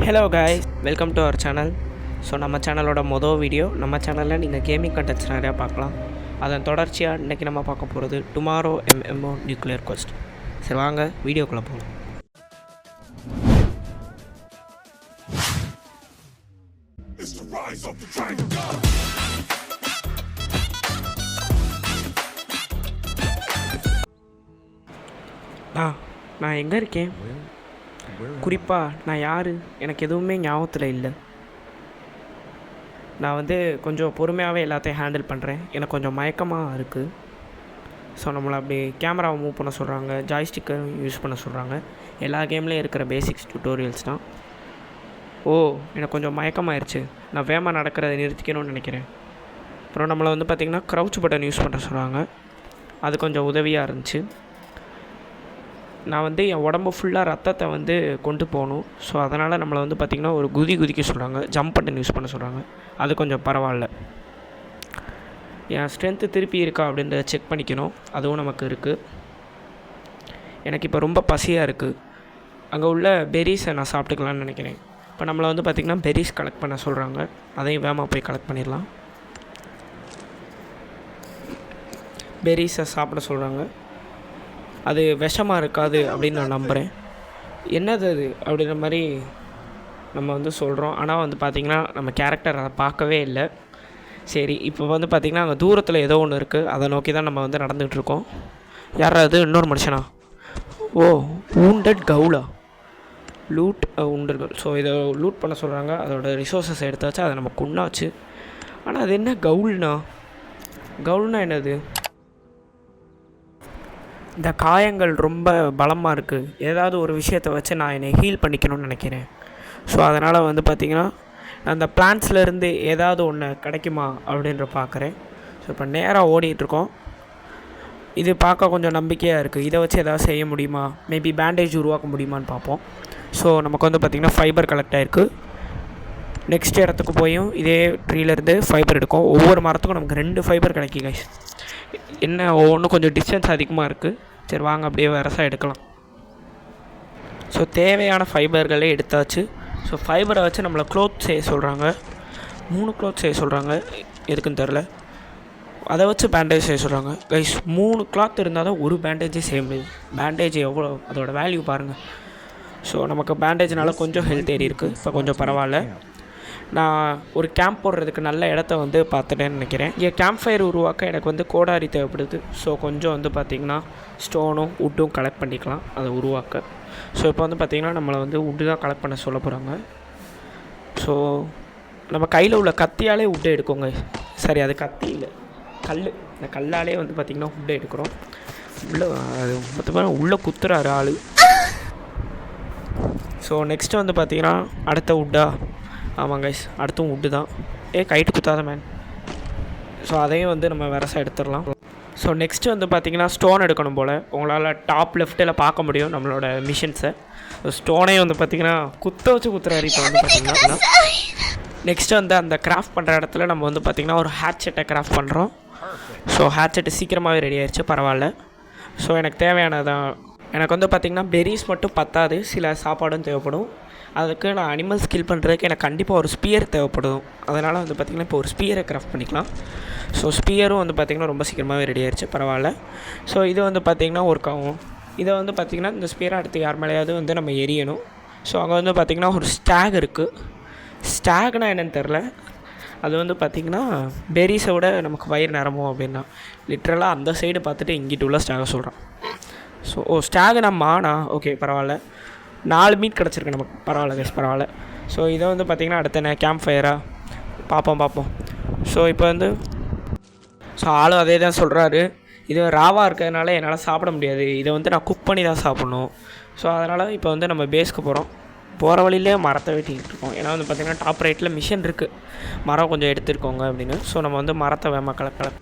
Hello guys, welcome to our channel. So நம்ம சேனலோட மொதல் வீடியோ. நம்ம சேனலில் நீங்கள் கேமிங் கண்டென்ட்ஸ் நிறையா பார்க்கலாம். அதன் தொடர்ச்சியாக இன்றைக்கி நம்ம பார்க்க போகிறது டுமாரோ MMO நியூக்ளியர் கோஸ்ட். சரி வாங்க வீடியோக்குள்ளே போகலாம். நான் எங்கே இருக்கேன், குறிப்பாக நான் யார், எனக்கு எதுவுமே ஞாபகத்தில் இல்லை. நான் கொஞ்சம் பொறுமையாகவே எல்லாத்தையும் ஹேண்டில் பண்ணுறேன். எனக்கு கொஞ்சம் மயக்கமாக இருக்குது. ஸோ நம்மளை அப்படி கேமராவை மூவ் பண்ண சொல்கிறாங்க, ஜாய்ஸ்டிக்கை யூஸ் பண்ண சொல்கிறாங்க. எல்லா கேம்லேயும் இருக்கிற பேசிக்ஸ் டியூட்டோரியல்ஸ் தான். எனக்கு கொஞ்சம் மயக்கமாகிடுச்சு. நான் வேகமாக நடக்கிறத நிறுத்திக்கணும்னு நினைக்கிறேன். அப்புறம் நம்மளை பார்த்திங்கன்னா க்ரௌச் பட்டன் யூஸ் பண்ண சொல்கிறாங்க. அது கொஞ்சம் உதவியாக இருந்துச்சு. நான் என் உடம்பு ஃபுல்லாக ரத்தத்தை கொண்டு போகணும். ஸோ அதனால் நம்மளை பார்த்திங்கன்னா ஒரு குதிக்க சொல்கிறாங்க, ஜம்ப் பட்டன் யூஸ் பண்ண சொல்கிறாங்க. அது கொஞ்சம் பரவாயில்ல. என் ஸ்ட்ரென்த்து திருப்பி இருக்கா அப்படின்றத செக் பண்ணிக்கணும். அதுவும் நமக்கு இருக்குது. எனக்கு இப்போ ரொம்ப பசியாக இருக்குது. அங்கே உள்ள பெரிஸை நான் சாப்பிட்டுக்கலான்னு நினைக்கிறேன். இப்போ நம்மளை பார்த்திங்கன்னா பெரிஸ் கலெக்ட் பண்ண சொல்கிறாங்க. அதையும் வேகமாக போய் கலெக்ட் பண்ணிடலாம். பெரிஸை சாப்பிட சொல்கிறாங்க. அது விஷமாக இருக்காது அப்படின்னு நான் நம்புகிறேன். என்னது அது அப்படின்ற மாதிரி நம்ம சொல்கிறோம். ஆனால் பார்த்திங்கன்னா நம்ம கேரக்டர் அதை பார்க்கவே இல்லை. சரி, இப்போ பார்த்திங்கன்னா அங்கே தூரத்தில் ஏதோ ஒன்று இருக்குது. அதை நோக்கி தான் நம்ம நடந்துகிட்ருக்கோம். யாராவது இன்னொரு மனுஷனா? ஊண்டட் கவுலா, லூட் உண்டர்கள். ஸோ இதை லூட் பண்ண சொல்கிறாங்க. அதோட ரிசோர்ஸஸ் எடுத்தாச்சு. அதை நம்ம கொண்டாச்சு. ஆனால் அது என்ன கவுல்னா என்னது? இந்த காயங்கள் ரொம்ப பலமாக இருக்குது. ஏதாவது ஒரு விஷயத்தை வச்சு நான் என்னை ஹீல் பண்ணிக்கணும்னு நினைக்கிறேன். ஸோ அதனால் பார்த்திங்கன்னா அந்த பிளான்ட்ஸ்லேருந்து ஏதாவது ஒன்று கிடைக்குமா அப்படின்ற பார்க்குறேன். ஸோ இப்போ நேராக ஓடிட்டுருக்கோம். இது பார்க்க கொஞ்சம் நம்பிக்கையாக இருக்குது. இதை வச்சு எதாவது செய்ய முடியுமா, மேபி பேண்டேஜ் உருவாக்க முடியுமான்னு பார்ப்போம். ஸோ நமக்கு பார்த்திங்கன்னா ஃபைபர் கலெக்ட் ஆகிருக்கு. நெக்ஸ்ட் இடத்துக்கு போயும் இதே ட்ரீலேருந்து ஃபைபர் எடுக்கும். ஒவ்வொரு மரத்துக்கும் நமக்கு 2 ஃபைபர் கிடைக்கும் கைஸ். என்ன ஒவ்வொன்றும் கொஞ்சம் டிஸ்டன்ஸ் அதிகமாக இருக்குது. சரி வாங்க அப்படியே வரசாக எடுக்கலாம். ஸோ தேவையான ஃபைபர்களே எடுத்தாச்சு. ஸோ ஃபைபரை வச்சு நம்மளை க்ளோத் செய்ய சொல்கிறாங்க. 3 க்ளோத் செய்ய சொல்கிறாங்க. எதுக்குன்னு தெரில. அதை வச்சு பேண்டேஜ் செய்ய சொல்கிறாங்க. கைஸ் 3 கிளாத் இருந்தால் தான் ஒரு பேண்டேஜே செய்ய முடியுது. பேண்டேஜ் எவ்வளோ, அதோட வேல்யூ பாருங்கள். ஸோ நமக்கு பேண்டேஜ்னால கொஞ்சம் ஹெல்த் ஏறி இருக்குது. இப்போ கொஞ்சம் பரவாயில்ல. நான் ஒரு கேம்ப் போடுறதுக்கு நல்ல இடத்த பார்த்துட்டேன்னு நினைக்கிறேன். இங்கே கேம்ப் ஃபயர் உருவாக்க எனக்கு கோடாரி தேவைப்படுது. ஸோ கொஞ்சம் பார்த்திங்கன்னா ஸ்டோனும் வுட்டும் கலெக்ட் பண்ணிக்கலாம் அதை உருவாக்க. ஸோ இப்போ பார்த்திங்கன்னா நம்மளை வுட்டு தான் கலெக்ட் பண்ண சொல்ல போகிறாங்க. ஸோ நம்ம கையில் உள்ள கத்தியாலே வுட்டு எடுக்கோங்க. சரி, அது கத்தி இல்லை, இந்த கல்லாலே பார்த்திங்கன்னா வுட்டு எடுக்கிறோம். அது மொத்தமாக உள்ளே குத்துறாரு ஆள். ஸோ நெக்ஸ்ட்டு பார்த்திங்கன்னா அடுத்த வுட்டா. ஆமாம் கைஸ், அடுத்தும் வுட்டு தான். கைட்டு குத்தாத மேன். ஸோ அதையும் நம்ம வரசா எடுத்துடலாம். ஸோ நெக்ஸ்ட்டு பார்த்திங்கன்னா ஸ்டோன் எடுக்கணும் போல். உங்களால் டாப் லெஃப்ட்டில் பார்க்க முடியும் நம்மளோட மிஷின்ஸை. ஸ்டோனையும் பார்த்திங்கன்னா குத்துறாரு. இப்போ பார்த்திங்கன்னா நெக்ஸ்ட்டு அந்த கிராஃப்ட் பண்ணுற இடத்துல நம்ம பார்த்திங்கன்னா ஒரு ஹேட்செட்டை கிராஃப்ட் பண்ணுறோம். ஸோ ஹேட்செட்டு சீக்கிரமாகவே ரெடி ஆயிடுச்சு, பரவாயில்ல. ஸோ எனக்கு தேவையானதான். எனக்கு பார்த்திங்கன்னா பெரிஸ் மட்டும் பத்தாது, சில சாப்பாடும் தேவைப்படும். அதுக்கு நான் அனிமல்ஸ் கில் பண்ணுறதுக்கு எனக்கு கண்டிப்பாக ஒரு ஸ்பியர் தேவைப்படும். அதனால் பார்த்திங்கன்னா இப்போ ஒரு ஸ்பியரை கிராஃப்ட் பண்ணிக்கலாம். ஸோ ஸ்பியரும் பார்த்திங்கன்னா ரொம்ப சீக்கிரமாகவே ரெடி ஆயிடுச்சு, பரவாயில்ல. ஸோ இது பார்த்திங்கன்னா ஒர்க் ஆகும். இதை பார்த்திங்கன்னா இந்த ஸ்பியரை அடுத்து யார் மேலேயாவது நம்ம எரியணும். ஸோ அங்கே பார்த்திங்கன்னா ஒரு ஸ்டாக் இருக்குது. ஸ்டாக்னால் என்னென்னு தெரில. அது பார்த்திங்கன்னா பெரிஸை விட நமக்கு வயிறு நிரம்பும் அப்படின்னா. லிட்ரலாக அந்த சைடு பார்த்துட்டு இங்கிட்டு உள்ள ஸ்டாகை சொல்கிறான். ஸோ ஸ்டாகு நம்மாண்ணா ஓகே பரவாயில்ல. 4 மீட் கிடச்சிருக்கு நமக்கு, பரவாயில்ல கைஸ், பரவாயில்ல. ஸோ இதை பார்த்திங்கன்னா அடுத்த கேம்ப் ஃபயராக பார்ப்போம். ஸோ இப்போ ஸோ ஆளும் அதே தான் சொல்கிறாரு. இது ராவாக இருக்கிறதுனால என்னால் சாப்பிட முடியாது. இதை நான் குக் பண்ணி தான் சாப்பிட்ணும். ஸோ அதனால் இப்போ நம்ம பேஸ்க்கு போகிறோம். போகிற வழியிலே மரத்தை வெட்டிக்கிட்டு இருக்கோம். ஏன்னா பார்த்திங்கன்னா டாப் ரைட்டில் மிஷின் இருக்குது, மரம் கொஞ்சம் எடுத்துருக்கோங்க அப்படின்னு. ஸோ நம்ம மரத்தை வேகமாக கலக்கலாம்.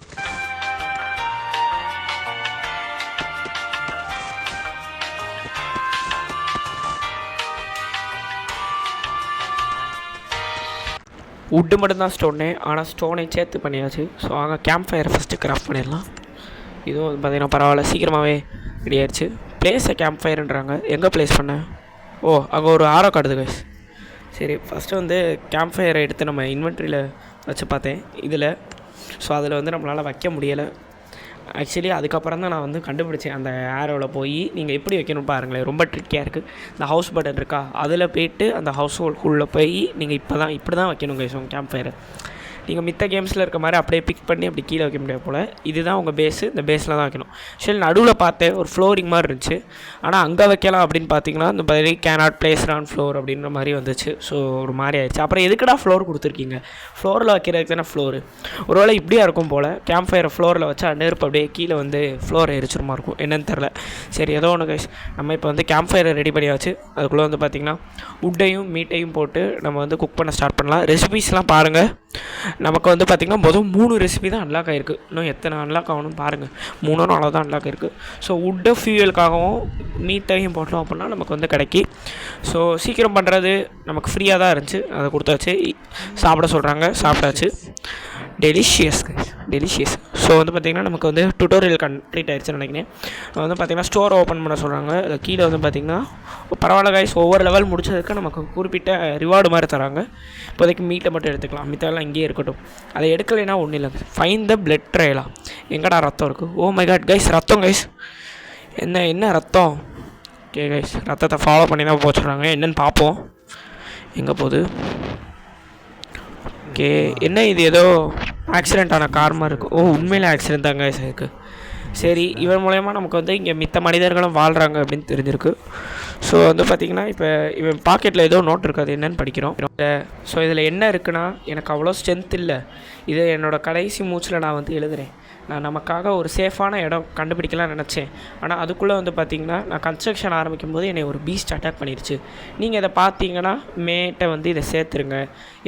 வுட்டு மட்டும்தான் ஸ்டோனே, ஆனால் ஸ்டோனை சேர்த்து பண்ணியாச்சு. ஸோ அங்கே கேம்ப் ஃபயரை ஃபஸ்ட்டு கிராஃப்ட் பண்ணிடலாம். இதுவும் பார்த்திங்கன்னா பரவாயில்ல, சீக்கிரமாகவே ரெடி ஆயிடுச்சு. பிளேஸை கேம்ப் ஃபயர்ன்றாங்க. எங்கே ப்ளேஸ் பண்ணேன்? அங்கே ஒரு ஆரோ காட்டுது கைஸ். சரி, ஃபஸ்ட்டு வந்து கேம்ப் ஃபயரை எடுத்து நம்ம இன்வென்ட்ரியில் வச்சு பார்த்தேன் இதில். ஸோ அதில் வந்து நம்மளால் வைக்க முடியலை. ஆக்சுவலி அதுக்கப்புறம் தான் நான் வந்து கண்டுபிடிச்சேன். அந்த ஏரோவில் போய் நீங்கள் எப்படி வைக்கணும் பாருங்களேன், ரொம்ப ட்ரிக்கியாக இருக்குது. இந்த ஹவுஸ் பட்டன் இருக்கா, அதில் போய்ட்டு அந்த ஹவுஸ் ஹோல்டுக்குள்ளே போய் நீங்கள் இப்படி தான் வைக்கணும் கைஸ் உங்கள் கேம்ப் ஃபயரை. நீங்கள் மித்த கேம்ஸில் இருக்க மாதிரி அப்படியே பிக் பண்ணி அப்படி கீழே வைக்க முடியாது போல். இதுதான் உங்கள் பேஸு, இந்த பேஸில் தான் வைக்கணும். சரி, நடுவில் பார்த்தேன் ஒரு ஃப்ளோரிங் மாதிரி இருந்துச்சு. ஆனால் அங்கே வைக்கலாம் அப்படின்னு பார்த்தீங்கன்னா இந்த மாதிரி கேனாட் பிளேஸ் ஆன் ஃப்ளோர் அப்படின்ற மாதிரி வந்துச்சு. ஸோ ஒரு மாதிரி ஆயிடுச்சு. அப்புறம் எதுக்குடா ஃப்ளோர் கொடுத்துருக்கீங்க, ஃப்ளோரில் வைக்கிறதுக்கு தானே ஃப்ளோரு. ஒருவேளை இப்படியா இருக்கும் போல், கேம்ப் ஃபயரை ஃப்ளோரில் வச்சா நெருப்பு அப்படியே கீழே வந்து ஃப்ளோர் எரிச்சிருமா இருக்கும், என்னன்னு தெரில. சரி, ஏதோ ஒன்று கைஸ், நம்ம இப்போ வந்து கேம்ப் ஃபயரை ரெடி பண்ணியாச்சு. அதுக்குள்ளே வந்து பார்த்திங்கன்னா உட்டையும் மீட்டையும் போட்டு நம்ம வந்து குக் பண்ண ஸ்டார்ட் பண்ணலாம். ரெசிபீஸ்லாம் பாருங்கள். நமக்கு வந்து பார்த்திங்கன்னா மொதல் 3 ரெசிபி தான் அன்லாக் ஆகிருக்கு. இன்னும் எத்தனை அன்லாக் ஆகணும்னு பாருங்கள். 3 நாளாக தான் அன்லாக் ஆகிருக்கு. ஸோ உட்டை ஃபியூயலுக்காகவும் மீட்டையும் போட்டோம் அப்படின்னா நமக்கு வந்து கிடைக்கி. ஸோ சீக்கிரம் பண்ணுறது நமக்கு ஃப்ரீயாக தான் இருந்துச்சு. அதை கொடுத்தாச்சு. சாப்பிட சொல்கிறாங்க, சாப்பிட்டாச்சு. டெலிஷியஸ். ஸோ வந்து பார்த்திங்கன்னா நமக்கு வந்து டுட்டோரியல் கம்ப்ளீட் ஆகிடுச்சுன்னு நினைக்கிறேன். வந்து பார்த்திங்கன்னா ஸ்டோர் ஓப்பன் பண்ண சொல்கிறாங்க. அதில் கீழே வந்து பார்த்திங்கன்னா பரவாயில்ல கைஸ், ஒவ்வொரு லெவல் முடிச்சதுக்கு நமக்கு குறிப்பிட்ட ரிவார்டு மாதிரி தராங்க. இப்போதைக்கு மீட்டை மட்டும் எடுத்துக்கலாம், மித்தெல்லாம் இங்கேயே இருக்கட்டும். அதை எடுக்கலைன்னா ஒன்றும் இல்லை. ஃபைன் த பிளட் ட்ரையலா, எங்கடா ரத்தம் இருக்குது? ஓ மை காட் கைஸ், ரத்தம் கைஸ். என்ன ரத்தம்? ஓகே கைஸ், ரத்தத்தை ஃபாலோ பண்ணி தான் போச்சுறாங்க. என்னென்னு பார்ப்போம். எங்கே போகுது? ஓகே, என்ன இது ஏதோ ஆக்சிடெண்ட் ஆன கார் மாதிரி இருக்குது. ஓ, உண்மையிலே ஆக்சிடெண்ட் தாங்க இருக்குது. சரி, இவன் மூலயமா நமக்கு வந்து இங்கே மித்த மனிதர்களும் வாழ்கிறாங்க அப்படின்னு தெரிஞ்சிருக்கு. ஸோ வந்து பார்த்திங்கன்னா இப்போ இவன் பாக்கெட்டில் ஏதோ நோட் இருக்குது, அது என்னென்னு படிக்கிறோம். ஸோ இதில் என்ன இருக்குன்னா, எனக்கு அவ்வளோ ஸ்ட்ரென்த் இல்லை. இது என்னோடய கடைசி மூச்சில் நான் வந்து எழுதுகிறேன். நான் நமக்காக ஒரு சேஃபான இடம் கண்டுபிடிக்கலாம்னு நினச்சேன். ஆனால் அதுக்குள்ளே வந்து பார்த்திங்கன்னா நான் கன்ஸ்ட்ரக்ஷன் ஆரம்பிக்கும் போது என்னை ஒரு பீஸ்ட் அட்டாக் பண்ணிடுச்சு. நீங்கள் இதை பார்த்தீங்கன்னா மேட்டை வந்து இதை சேர்த்துருங்க,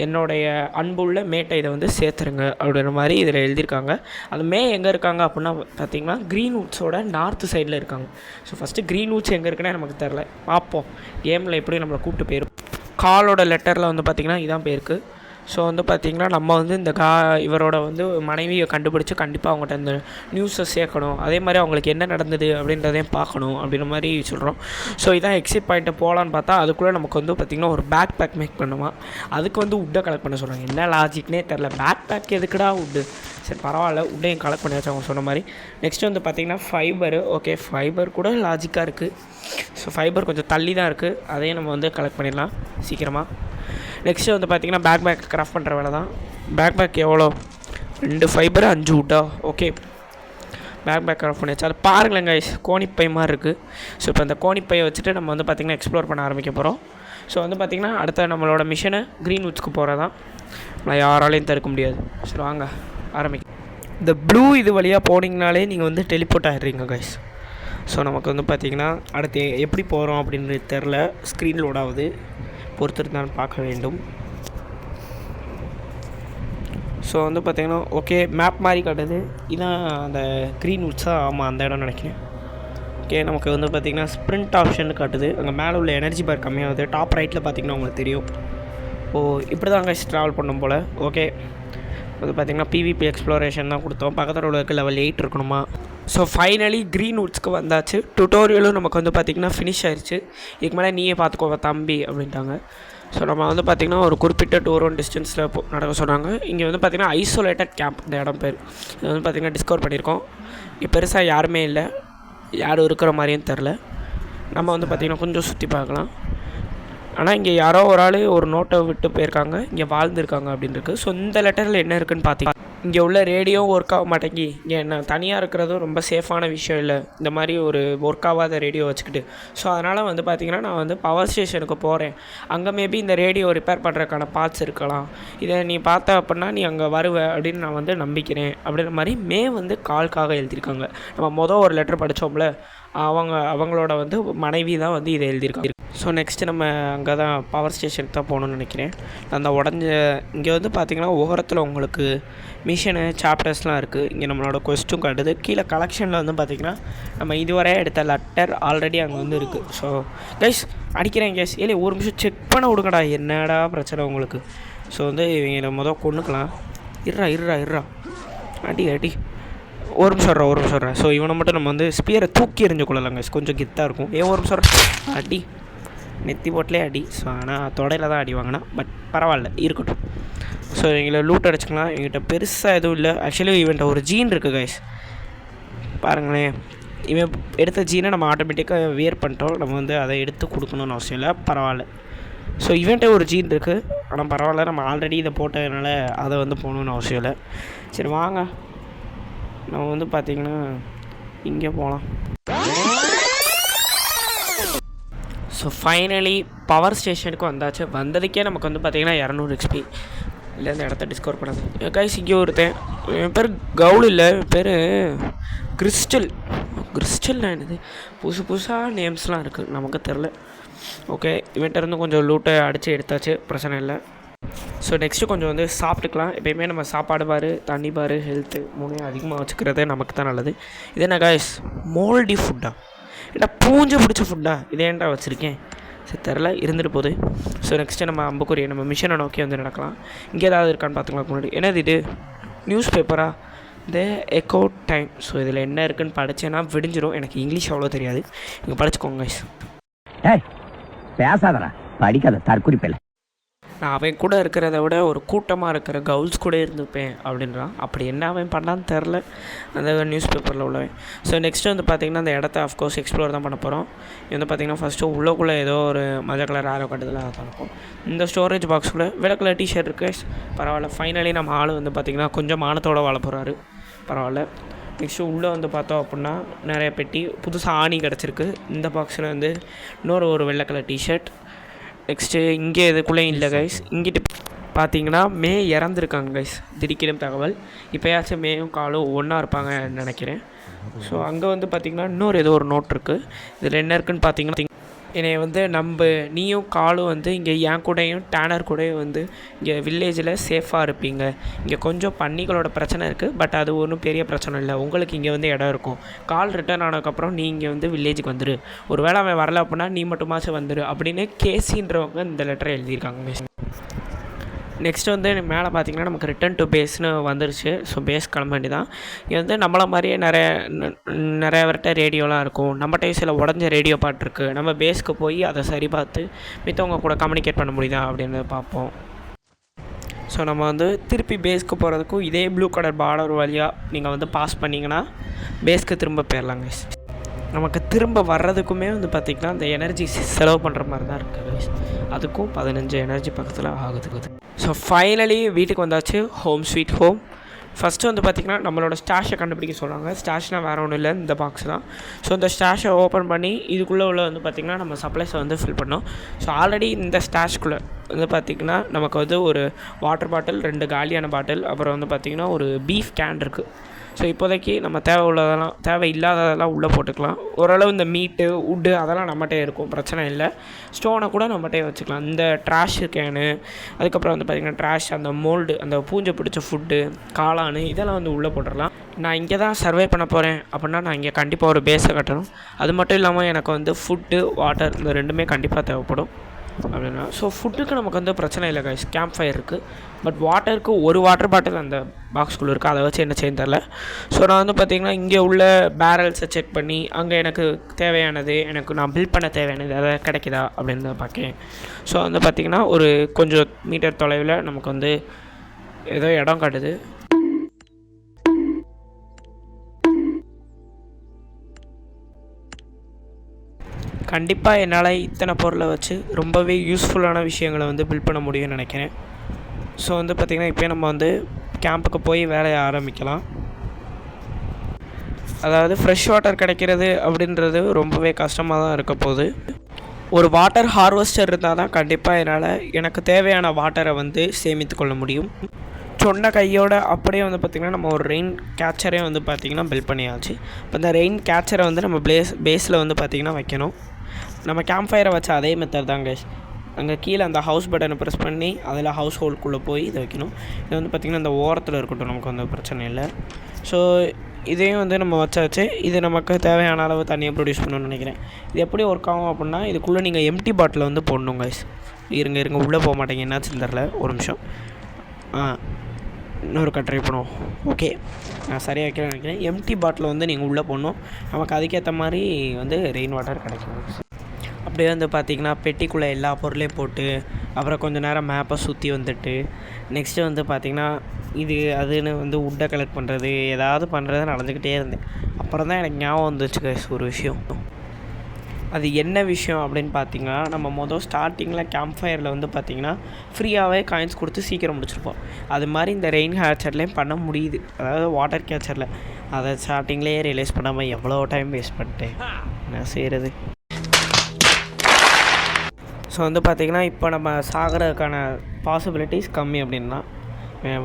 என்னுடைய அன்புள்ள மேட்டை இதை வந்து சேர்த்துருங்க அப்படின்ற மாதிரி இதில் எழுதியிருக்காங்க. அது எங்கே இருக்காங்க அப்படின்னா பார்த்திங்கன்னா க்ரீன்வுட்ஸோட நார்த்து சைடில் இருக்காங்க. ஸோ ஃபஸ்ட்டு க்ரீன்வுட்ஸ் எங்கே இருக்குன்னா நமக்கு தெரில, பார்ப்போம். கேமில் எப்படி நம்மளை கூப்பிட்டு போயிடும். காலோட லெட்டரில் வந்து பார்த்திங்கன்னா இதான் போயிருக்கு. ஸோ வந்து பார்த்திங்கன்னா நம்ம வந்து இந்த இவரோட வந்து மனைவியை கண்டுபிடிச்சி கண்டிப்பாக அவங்கள்ட்ட இந்த நியூஸை சேர்க்கணும். அதே மாதிரி அவங்களுக்கு என்ன நடந்தது அப்படின்றதையும் பார்க்கணும் அப்படின்ற மாதிரி சொல்கிறோம். ஸோ இதான் எக்ஸிட் பாயிண்ட்டை போகலான்னு பார்த்தா அதுக்குள்ளே நமக்கு வந்து பார்த்திங்கன்னா ஒரு பேக் பேக் மேக் பண்ணுமா. அதுக்கு வந்து உட்டை கலெக்ட் பண்ண சொல்கிறாங்க. என்ன லாஜிக்னே தெரில, பேக் பேக் எதுக்குடா உட்டு? சரி பரவாயில்ல, உட்டையும் கலெக்ட் பண்ணி வச்சு அவங்க சொன்ன மாதிரி. நெக்ஸ்ட்டு வந்து பார்த்திங்கன்னா ஃபைபரு. ஓகே, ஃபைபர் கூட லாஜிக்காக இருக்குது. ஸோ ஃபைபர் கொஞ்சம் தள்ளி தான் இருக்குது, அதையும் நம்ம வந்து கலெக்ட் பண்ணிடலாம் சீக்கிரமாக. நெக்ஸ்ட்டு வந்து பார்த்திங்கன்னா பேக் கிராஃப்ட் பண்ணுற வேலை தான். பேக் எவ்வளோ? 2 ஃபைபர் 5 உட்டா? ஓகே, பேக் கிராஃப்ட் பண்ணியாச்சு. அது பாருங்களேன் கைஸ், கோணிப்பை மாதிரி இருக்குது. ஸோ இப்போ இந்த கோணிப்பையை வச்சுட்டு நம்ம வந்து பார்த்திங்கன்னா எக்ஸ்ப்ளோர் பண்ண ஆரம்பிக்க போகிறோம். ஸோ வந்து பார்த்திங்கன்னா அடுத்த நம்மளோட மிஷனை க்ரீன்வுட்ஸ்க்கு போகிறது தான். நான் யாராலையும் தடுக்க முடியாது. சரி வாங்க ஆரம்பிக்க. இந்த ப்ளூ இது வழியாக போனீங்கனாலே நீங்கள் வந்து டெலிபோர்ட் ஆகிடுறீங்க கைஸ். ஸோ நமக்கு வந்து பார்த்திங்கன்னா அடுத்து எப்படி போகிறோம் அப்படின்றது தெரில, ஸ்க்ரீன் லோட் ஆகுது, பொறுத்திருந்தாலும் பார்க்க வேண்டும். ஸோ வந்து பார்த்திங்கன்னா ஓகே, மேப் மாதிரி காட்டுது. இதான் அந்த க்ரீன்வுட்ஸாக? ஆமாம், அந்த இடம் நினைக்கிறேன். ஓகே, நமக்கு வந்து பார்த்திங்கன்னா ஸ்ப்ரிண்ட் ஆப்ஷன் காட்டுது. அங்கே மேலே உள்ள எனர்ஜி பார் கம்மியாகுது. டாப் ரைட்டில் பார்த்திங்கன்னா உங்களுக்கு தெரியும். ஓ, இப்படி தான் கைஸ் ட்ராவல் பண்ணும் போல். ஓகே, அது பார்த்திங்கன்னா பிவிபி எக்ஸ்ப்ளோரேஷன் தான் கொடுத்தோம். பக்கத்தில் உள்ள லெவல் 8 இருக்கணுமா. ஸோ ஃபைனலி க்ரீன்வுட்ஸ்க்கு வந்தாச்சு. டுட்டோரியலும் நமக்கு வந்து பார்த்திங்கன்னா ஃபினிஷ் ஆயிடுச்சு. இதுக்கு மேலே நீயே பார்த்துக்கோங்க தம்பி அப்படின்ட்டாங்க. ஸோ நம்ம வந்து பார்த்திங்கன்னா ஒரு குறிப்பிட்ட 2 round டிஸ்டன்ஸில் நடக்க சொன்னாங்க. இங்கே வந்து பார்த்திங்கன்னா ஐசோலேட்டட் கேம்ப் இந்த இடம் பேர். இது வந்து பார்த்திங்கன்னா டிஸ்கவர் பண்ணியிருக்கோம். இங்கே பெருசாக யாருமே இல்லை, யாரும் இருக்கிற மாதிரியும் தெரில. நம்ம வந்து பார்த்திங்கன்னா கொஞ்சம் சுற்றி பார்க்கலாம். ஆனால் இங்கே யாரோ ஒரு ஆள் ஒரு நோட்டை விட்டு போயிருக்காங்க, இங்கே வாழ்ந்துருக்காங்க அப்படின்ருக்கு. ஸோ இந்த லெட்டரில் என்ன இருக்குதுன்னு பார்த்தீங்கன்னா, இங்கே உள்ள ரேடியோவும் ஒர்க் ஆக மாட்டேங்கி, இங்கே என்ன தனியாக இருக்கிறதும் ரொம்ப சேஃபான விஷயம் இல்லை, இந்த மாதிரி ஒரு ஒர்க் ஆகாத ரேடியோ வச்சுக்கிட்டு. ஸோ அதனால் வந்து பார்த்திங்கன்னா நான் வந்து பவர் ஸ்டேஷனுக்கு போகிறேன். அங்கே மேபி இந்த ரேடியோ ரிப்பேர் பண்ணுறதுக்கான பார்ட்ஸ் இருக்கலாம். இதை நீ பார்த்த அப்படின்னா நீ அங்கே வருவ அப்படின்னு நான் வந்து நம்பிக்கிறேன் அப்படின்ற மாதிரி வந்து கால்க்காக எழுதியிருக்காங்க. நம்ம ஒரு லெட்டர் படித்தோம்ல, அவங்களோட வந்து மனைவி தான் வந்து இதை எழுதியிருக்காங்க. ஸோ நெக்ஸ்ட்டு நம்ம அங்கே தான் பவர் ஸ்டேஷனுக்கு தான் போகணுன்னு நினைக்கிறேன். அந்த இங்கே வந்து பார்த்திங்கன்னா ஓரத்தில் உங்களுக்கு மிஷனு சாப்டர்ஸ்லாம் இருக்குது. இங்கே நம்மளோட கொஸ்ட்டும் காட்டுது. கீழே கலெக்ஷனில் வந்து பார்த்திங்கன்னா நம்ம இதுவரை எடுத்த லெட்டர் ஆல்ரெடி அங்கே வந்து இருக்குது. ஸோ கைஸ் அடிக்கிறேன் கேஸ், இல்லை ஒரு நிமிஷம் செக் பண்ண விடுங்கடா, என்னடா பிரச்சனை உங்களுக்கு. ஸோ வந்து இவங்களை கொண்டுக்கலாம். இருறா அடி ஒரு நிமிஷம் வர்றேன். ஸோ இவனை மட்டும் நம்ம வந்து ஸ்பியரை தூக்கி எறிஞ்சு கொள்ளலாங்க, கொஞ்சம் கெத்தாக இருக்கும். ஒரு நிமிஷம் அடி நெத்தி போட்டிலே அடி. ஸோ ஆனால் தொடையில் தான் அடி வாங்கினா, பட் பரவாயில்ல இருக்கட்டும். ஸோ எங்களை லூட் அடிச்சுக்கலாம். எங்கிட்ட பெருசாக எதுவும் இல்லை. ஆக்சுவலி இவன்ட்ட ஒரு ஜீன் இருக்குது கைஸ், பாருங்களேன். இவன் எடுத்த ஜீனை நம்ம ஆட்டோமேட்டிக்காக வியர் பண்ணிட்டோம். நம்ம வந்து அதை எடுத்து கொடுக்கணுன்னு அவசியம் இல்லை, பரவாயில்ல. ஸோ இவன்ட்டே ஒரு ஜீன் இருக்குது, ஆனால் பரவாயில்ல. நம்ம ஆல்ரெடி இதை போட்டதுனால அதை வந்து போகணுன்னு அவசியம் இல்லை. சரி வாங்க, நம்ம வந்து பார்த்திங்கன்னா இங்கே போகலாம். ஸோ ஃபைனலி பவர் ஸ்டேஷனுக்கு வந்தாச்சு. வந்ததுக்கே நமக்கு வந்து பார்த்திங்கன்னா 200 XP இல்லை, இந்த இடத்த டிஸ்கவர் பண்ணாது கைஸ். இங்கே ஒருத்தன், என் பேர் கவுல் இல்லை, என் பேர் கிறிஸ்டல்னா என்னது, புதுசாக நேம்ஸ்லாம் இருக்குது, நமக்கு தெரில. ஓகே, இவன்கிட்ட கொஞ்சம் லூட்டை அடித்து எடுத்தாச்சு, பிரச்சனை இல்லை. ஸோ நெக்ஸ்ட்டு கொஞ்சம் வந்து சாப்பிட்டுக்கலாம். எப்போயுமே நம்ம சாப்பாடு பாரு, தண்ணி பாரு, ஹெல்த்து மூணையும் அதிகமாக வச்சுக்கிறதே நமக்கு தான் நல்லது. இது என்ன கைஸ், மோல்டி ஃபுட்டா, ஏன்னா பூஞ்சை பிடிச்ச ஃபுட்டா, இதேன்டா வச்சுருக்கேன். சரி தெரில, இருந்துட்டு போகுது. ஸோ நெக்ஸ்ட்டு நம்ம அம்புக்குரிய நம்ம மிஷனை நோக்கி வந்து நடக்கலாம். இங்கே ஏதாவது இருக்கான்னு பார்த்துக்கலாம் முன்னாடி. என்னது இது, நியூஸ் பேப்பரா, த எக்கோ டைம். ஸோ இதில் என்ன இருக்குதுன்னு படித்தேன்னா விடிஞ்சிடும். எனக்கு இங்கிலீஷ் அவ்வளோ தெரியாது, இங்கே படிச்சுக்கோங்க கைஸ். பேசாதடா, படிக்காத தற்குறிப்பில்லை. நான் அவன் கூட இருக்கிறத விட ஒரு கூட்டமாக இருக்கிற கவுல்ஸ் கூட இருந்துப்பேன் அப்படின்றான். அப்படி என்ன அவன் பண்ணான்னு தெரில, அந்த நியூஸ் பேப்பரில் உள்ளவன். ஸோ நெக்ஸ்ட்டு வந்து பார்த்திங்கன்னா அந்த இடத்த அஃப்கோர்ஸ் எக்ஸ்ப்ளோர் தான் பண்ண போகிறோம். இது வந்து பார்த்திங்கன்னா ஃபஸ்ட்டு உள்ளக்குள்ளே ஏதோ ஒரு மஞ்சள் கலர் ஆரோ கட்டத்தில் தான் இருக்கும். இந்த ஸ்டோரேஜ் பாக்ஸுக்குள்ளே வெள்ளை கலர் டிஷர்ட் இருக்குது, பரவாயில்ல. ஃபைனலி நம்ம ஆள் வந்து பார்த்திங்கன்னா கொஞ்சம் மானத்தோடு வாழ போகிறாரு, பரவாயில்ல. நெக்ஸ்ட்டு உள்ளே வந்து பார்த்தோம் அப்படின்னா நிறைய பெட்டி, புதுசாக ஆணி கிடச்சிருக்கு. இந்த பாக்ஸில் வந்து இன்னொரு ஒரு வெள்ளை கலர் டிஷர்ட். நெக்ஸ்ட்டு இங்கே இதுக்குள்ளேயும் இல்லை கைஸ். இங்கிட்டு பார்த்தீங்கன்னா மே இறந்துருக்காங்க கைஸ், திடீர்னு தகவல். இப்போயாச்சும் மேயும் காலும் ஒன்றா இருப்பாங்கன்னு நினைக்கிறேன். ஸோ அங்கே வந்து பார்த்திங்கன்னா இன்னொரு ஏதோ ஒரு நோட் இருக்குது. இதில் என்ன இருக்குதுன்னு பார்த்தீங்கன்னா, என்னை வந்து நீயும் காலும் வந்து இங்கே என் கூடயும் டேனர் கூடயும் வந்து இங்கே வில்லேஜில் சேஃபாக இருப்பீங்க. இங்கே கொஞ்சம் பன்னிகளோட பிரச்சனை இருக்குது, பட் அது ஒன்றும் பெரிய பிரச்சனை இல்லை. உங்களுக்கு இங்கே வந்து இடம் இருக்கும். கால் ரிட்டர்ன் ஆனதுக்கப்புறம் நீ இங்கே வந்து வில்லேஜுக்கு வந்துடு. ஒரு வேளை அவன் வரல அப்படின்னா நீ மட்டுமாச்சும் வந்துடு அப்படின்னு கேசின்றவங்க இந்த லெட்டரை எழுதியிருக்காங்க. நெக்ஸ்ட் வந்து மேலே பார்த்திங்கன்னா நமக்கு ரிட்டன் டு பேஸ்னு வந்துருச்சு. ஸோ பேஸ் கிளம்ப வேண்டியதான். இது வந்து நம்மளை மாதிரியே நிறைய பேர்கிட்ட ரேடியோலாம் இருக்கும். நம்மகிட்டையும் சில உடஞ்ச ரேடியோ பாட்டு இருக்குது. நம்ம பேஸ்க்கு போய் அதை சரி பார்த்து மித்தவங்க கூட கம்யூனிகேட் பண்ண முடியுதா அப்படின்னு பார்ப்போம். ஸோ நம்ம வந்து திருப்பி பேஸ்க்கு போகிறதுக்கும் இதே ப்ளூ கலர் பார்டர் வழியாக நீங்கள் வந்து பாஸ் பண்ணிங்கன்னா பேஸ்க்கு திரும்ப போயிடலாங்க. நமக்கு திரும்ப வர்றதுக்குமே வந்து பார்த்திங்கன்னா அந்த எனர்ஜி செலவு பண்ணுற மாதிரி தான் இருக்குது. அதுக்கும் 15 எனர்ஜி பக்கத்தில் ஆகுது. ஸோ ஃபைனலி வீட்டுக்கு வந்தாச்சு, ஹோம் ஸ்வீட் ஹோம். ஃபஸ்ட்டு வந்து பார்த்திங்கன்னா நம்மளோட ஸ்டாஷை கண்டுபிடிக்க சொல்கிறாங்க. ஸ்டாஷ்னால் வேறு ஒன்றும் இல்லை, இந்த பாக்ஸ் தான். ஸோ இந்த ஸ்டாஷை ஓப்பன் பண்ணி இதுக்குள்ளே உள்ள வந்து பார்த்திங்கன்னா நம்ம சப்ளைஸை வந்து ஃபில் பண்ணோம். ஸோ ஆல்ரெடி இந்த ஸ்டாஷ்குள்ளே வந்து பார்த்திங்கன்னா நமக்கு வந்து ஒரு வாட்டர் பாட்டில், 2 காலியான பாட்டில், அப்புறம் வந்து பார்த்திங்கன்னா ஒரு பீஃப் கேன் இருக்குது. ஸோ இப்போதைக்கு நம்ம தேவை இல்லாததெல்லாம் உள்ளே போட்டுக்கலாம். ஓரளவு இந்த மீட்டு உட்டு அதெல்லாம் நம்மகிட்டே இருக்கும், பிரச்சனை இல்லை. ஸ்டோனை கூட நம்மகிட்டே வச்சுக்கலாம். இந்த ட்ராஷ் கேனு, அதுக்கப்புறம் வந்து பார்த்திங்கன்னா ட்ராஷ், அந்த மோல்டு, அந்த பூஞ்சை பிடிச்ச ஃபுட்டு, காளான், இதெல்லாம் வந்து உள்ளே போட்டுடலாம். நான் இங்கே தான் சர்வே பண்ண போகிறேன் அப்படின்னா நான் இங்கே கண்டிப்பாக ஒரு பேஸை கட்டணும். அது மட்டும் இல்லாமல் எனக்கு வந்து ஃபுட்டு, வாட்டர், இந்த 2மே கண்டிப்பாக தேவைப்படும் அப்படின்னா. ஸோ ஃபுட்டுக்கு நமக்கு வந்து பிரச்சனை இல்லை கைஸ், கேம்ப் ஃபயர் இருக்குது. பட் வாட்டருக்கு ஒரு வாட்டர் பாட்டில் அந்த பாக்ஸ்குள்ளே இருக்குது, அதை வச்சு என்ன செய்ய தெரில. ஸோ நான் வந்து பார்த்திங்கன்னா இங்கே உள்ள பேரல்ஸை செக் பண்ணி அங்கே எனக்கு தேவையானது, நான் பில்ட் பண்ண தேவையானது அதை கிடைக்குதா அப்படின்னு தான் பார்க்கேன். ஸோ வந்து பார்த்திங்கன்னா ஒரு கொஞ்சம் மீட்டர் தொலைவில் நமக்கு வந்து ஏதோ இடம் காட்டுது. கண்டிப்பாக என்னால் இத்தனை பொருளை வச்சு ரொம்பவே யூஸ்ஃபுல்லான விஷயங்களை வந்து பில்ட் பண்ண முடியும்னு நினைக்கிறேன். ஸோ வந்து பார்த்திங்கன்னா இப்போ நம்ம வந்து கேம்புக்கு போய் வேலையை ஆரம்பிக்கலாம். அதாவது ஃப்ரெஷ் வாட்டர் கிடைக்கிறது அப்படின்றது ரொம்பவே கஷ்டமாக தான் இருக்க போகுது. ஒரு வாட்டர் ஹார்வெஸ்டர் இருந்தால் தான் கண்டிப்பாக எனக்கு தேவையான வாட்டரை வந்து சேமித்து கொள்ள முடியும். சொன்ன கையோடு அப்படியே வந்து பார்த்திங்கன்னா நம்ம ஒரு ரெயின் கேச்சரே வந்து பார்த்திங்கன்னா பில்ட் பண்ணியாச்சு. இப்போ இந்த ரெயின் கேச்சரை வந்து நம்ம பேஸில் வந்து பார்த்திங்கன்னா வைக்கணும். நம்ம கேம்ப் ஃபயரை வச்ச அதே மெத்தட் தான் கைஸ். அங்கே கீழே அந்த ஹவுஸ் பட்டனை ப்ரெஸ் பண்ணி அதில் ஹவுஸ் ஹோல்டுக்குள்ளே போய் இதை வைக்கணும். இது வந்து பார்த்திங்கன்னா இந்த ஓரத்தில் இருக்கட்டும், நமக்கு வந்து பிரச்சனை இல்லை. ஸோ இதையும் வந்து நம்ம வச்சாச்சு. இது நமக்கு தேவையான அளவு தண்ணியை ப்ரொடியூஸ் பண்ணணும்னு நினைக்கிறேன். இது எப்படி ஒர்க் ஆகும் அப்படின்னா, இதுக்குள்ளே நீங்கள் எம்டி பாட்டில் வந்து போடணும் கைஸ். இருங்க உள்ளே போக மாட்டேங்க, என்னாச்சுன்னு தெரில, ஒரு நிமிஷம். இன்னொரு ட்ரை பண்ணுவோம். ஓகே, நான் சரியாக வைக்கிறேன் நினைக்கிறேன். எம்டி பாட்டில் வந்து நீங்கள் உள்ளே போடணும். நமக்கு அதுக்கேற்ற மாதிரி வந்து ரெயின் வாட்டர் கிடைக்கும். அப்படியே வந்து பார்த்திங்கன்னா பெட்டிக்குள்ளே எல்லா பொருளையும் போட்டு அப்புறம் கொஞ்சம் நேரம் மேப்பை சுற்றி வந்துட்டு நெக்ஸ்ட்டு வந்து பார்த்திங்கன்னா இது அதுன்னு வந்து உட்டை கலெக்ட் பண்ணுறது ஏதாவது பண்ணுறது நடந்துக்கிட்டே இருந்தேன். அப்புறம் தான் எனக்கு ஞாபகம் வந்துச்சு கைஸ் ஒரு விஷயம். அது என்ன விஷயம் அப்படின்னு பார்த்தீங்கன்னா, நம்ம ஸ்டார்டிங்கில் கேம்ப் ஃபயரில் வந்து பார்த்திங்கன்னா ஃப்ரீயாகவே காயின்ஸ் கொடுத்து சீக்கிரம் முடிச்சிருப்போம். அது மாதிரி இந்த ரெயின் கேச்சர்லேயும் பண்ண முடியுது, அதாவது வாட்டர் கேச்சரில். அதை ஸ்டார்டிங்லேயே ரியலைஸ் பண்ணாமல் எவ்வளோ டைம் வேஸ்ட் பண்ணிட்டேன். என்ன செய்கிறது? ஸோ வந்து பார்த்திங்கன்னா இப்போ நம்ம சாகிறதுக்கான பாசிபிலிட்டிஸ் கம்மி அப்படின்னா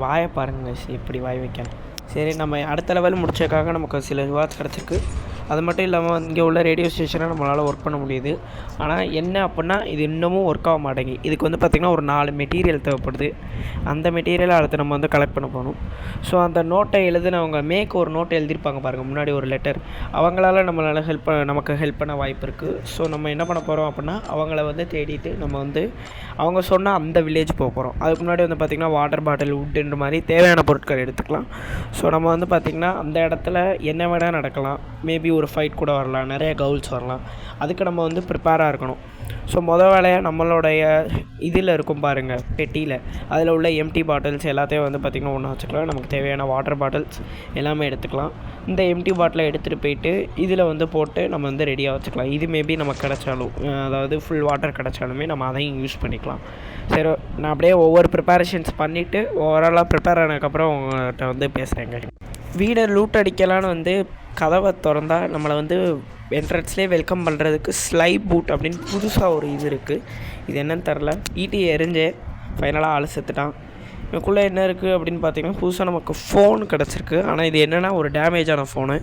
வாயை பாருங்கள், எப்படி வாய் வைக்கணும். சரி, நம்ம அடுத்த லெவல் முடிச்சதுக்காக நமக்கு சில ரிவார்ட்ஸ் கிடச்சிருக்கு. அது மட்டும் இல்லாமல் இங்கே உள்ள ரேடியோ ஸ்டேஷனை நம்மளால் ஒர்க் பண்ண முடியுது. ஆனால் என்ன அப்படின்னா இது இன்னமும் ஒர்க் ஆக மாட்டேங்கி. இதுக்கு வந்து பார்த்திங்கன்னா ஒரு 4 மெட்டீரியல் தேவைப்படுது. அந்த மெட்டீரியலை அடுத்து நம்ம வந்து கலெக்ட் பண்ண போகணும். ஸோ அந்த நோட்டை எழுதுனவங்க ஒரு நோட்டை எழுதியிருப்பாங்க பாருங்கள், முன்னாடி ஒரு லெட்டர். அவங்களால நம்மளால் நமக்கு ஹெல்ப் பண்ண வாய்ப்பு இருக்குது. ஸோ நம்ம என்ன பண்ண போகிறோம் அப்படின்னா அவங்கள வந்து தேடிட்டு நம்ம வந்து அவங்க சொன்னால் அந்த வில்லேஜ் போக போகிறோம். அதுக்கு முன்னாடி வந்து பார்த்திங்கன்னா வாட்டர் பாட்டில், உட்டுன்ற மாதிரி தேவையான பொருட்கள் எடுத்துக்கலாம். ஸோ நம்ம வந்து பார்த்திங்கன்னா அந்த இடத்துல என்ன வேணால் நடக்கலாம். மேபி ஒரு ஃபைட் கூட வரலாம், நிறைய கவுல்ஸ் வரலாம். அதுக்கு நம்ம வந்து ப்ரிப்பேராக இருக்கணும். ஸோ வேலையாக நம்மளுடைய இதில் இருக்கும் பாருங்கள், பெட்டியில் அதில் உள்ள எம்டி பாட்டில்ஸ் எல்லாத்தையும் வந்து பார்த்திங்கன்னா ஒன்றா வச்சுக்கலாம். நமக்கு தேவையான வாட்டர் பாட்டில்ஸ் எல்லாமே எடுத்துக்கலாம். இந்த எம்டி பாட்டிலை எடுத்துகிட்டு போயிட்டு இதில் வந்து போட்டு நம்ம வந்து ரெடியாக வச்சுக்கலாம். இது மேபி நமக்கு கிடச்சாலும், அதாவது ஃபுல் வாட்டர் கிடச்சாலுமே நம்ம அதையும் யூஸ் பண்ணிக்கலாம். சரி, நான் அப்படியே ஒவ்வொரு ப்ரிப்பரேஷன்ஸ் பண்ணிவிட்டு ஓவராலாக ப்ரிப்பேர் ஆனதுக்கப்புறம் உங்கள்கிட்ட வந்து பேசுகிறேங்க. வீடை லூட் அடிக்கலான்னு வந்து கதவை திறந்தால் நம்மளை வந்து என்ட்ரன்ஸ்லேயே வெல்கம் பண்ணுறதுக்கு ஸ்லை பூட் அப்படின்னு புதுசாக ஒரு இது இருக்குது. இது என்னன்னு தெரில. ஈட்டி எரிஞ்சு ஃபைனலாக ஆள் செத்துட்டான். இதுக்குள்ளே என்ன இருக்குது அப்படின்னு பார்த்தீங்கன்னா புதுசாக நமக்கு ஃபோன் கிடச்சிருக்கு. ஆனால் இது என்னென்னா ஒரு டேமேஜான ஃபோனு.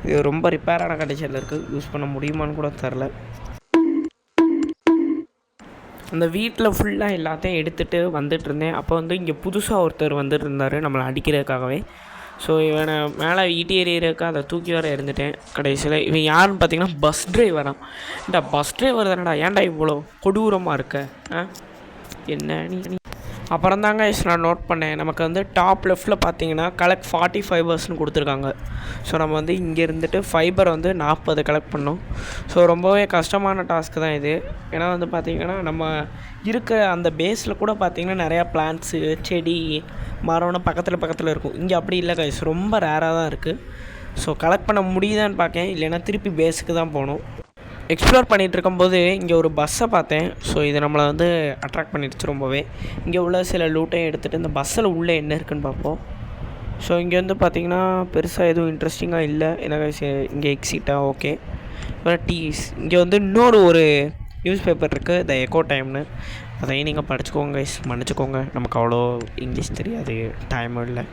இது ரொம்ப ரிப்பேரான கண்டிஷனில் இருக்குது. யூஸ் பண்ண முடியுமான்னு கூட தெரில. அந்த வீட்டில் ஃபுல்லாக எல்லாத்தையும் எடுத்துகிட்டு வந்துட்டு இருந்தேன். அப்போ வந்து இங்கே புதுசாக ஒருத்தர் வந்துட்டு இருந்தார் நம்மளை அடிக்கிறதுக்காகவே. ஸோ இவனை மேலே ஈட்டி ஏறியிருக்க அதை தூக்கி வர இருந்துட்டேன். கடைசியில் இவன் யாருன்னு பார்த்தீங்கன்னா பஸ் டிரைவரான். இந்த பஸ் டிரைவர் தானடா, ஏன்டா இவ்வளோ கொடூரமாக இருக்க? என்ன நீ? அப்புறம் தாங்க நான் நோட் பண்ணேன், நமக்கு வந்து டாப் லெஃப்ட்டில் பார்த்தீங்கன்னா கலெக்ட் 40 ஃபைபர்ஸ்னு கொடுத்துருக்காங்க. ஸோ நம்ம வந்து இங்கே இருந்துட்டு ஃபைபர் வந்து 40 கலெக்ட் பண்ணோம். ஸோ ரொம்பவே கஷ்டமான டாஸ்க்கு தான் இது. ஏன்னா வந்து பார்த்திங்கன்னா நம்ம இருக்கிற அந்த பேஸில் கூட பார்த்திங்கன்னா நிறையா பிளான்ட்ஸு, செடி, மரம்னு பக்கத்தில் இருக்கும். இங்கே அப்படி இல்லை கைஸ், ரொம்ப ரேராக தான் இருக்குது. ஸோ கலெக்ட் பண்ண முடியுதான்னு பார்க்கேன், இல்லைன்னா திருப்பி பேஸுக்கு தான் போகணும். எக்ஸ்ப்ளோர் பண்ணிகிட்டு இருக்கும்போது இங்கே ஒரு பஸ்ஸை பார்த்தேன். ஸோ இது நம்மளை வந்து அட்ராக்ட் பண்ணிடுச்சு ரொம்பவே. இங்கே உள்ள சில லூட்டையும் எடுத்துகிட்டு இந்த பஸ்ஸில் உள்ளே என்ன இருக்குதுன்னு பார்ப்போம். ஸோ இங்கே வந்து பார்த்திங்கன்னா பெருசாக எதுவும் இன்ட்ரெஸ்டிங்காக இல்லை. எனக்கு இங்கே எக்ஸிட்டாக ஓகே. அப்புறம் டீஸ் இங்கே வந்து இன்னொரு ஒரு நியூஸ் பேப்பர் இருக்குது, த எக்கோ டைம்னு. அதையும் நீங்கள் படிச்சுக்கோங்க கைஸ், மன்னிச்சிக்கோங்க, நமக்கு அவ்வளோ இங்கிலீஷ் தெரியாது, டைமும் இல்லை.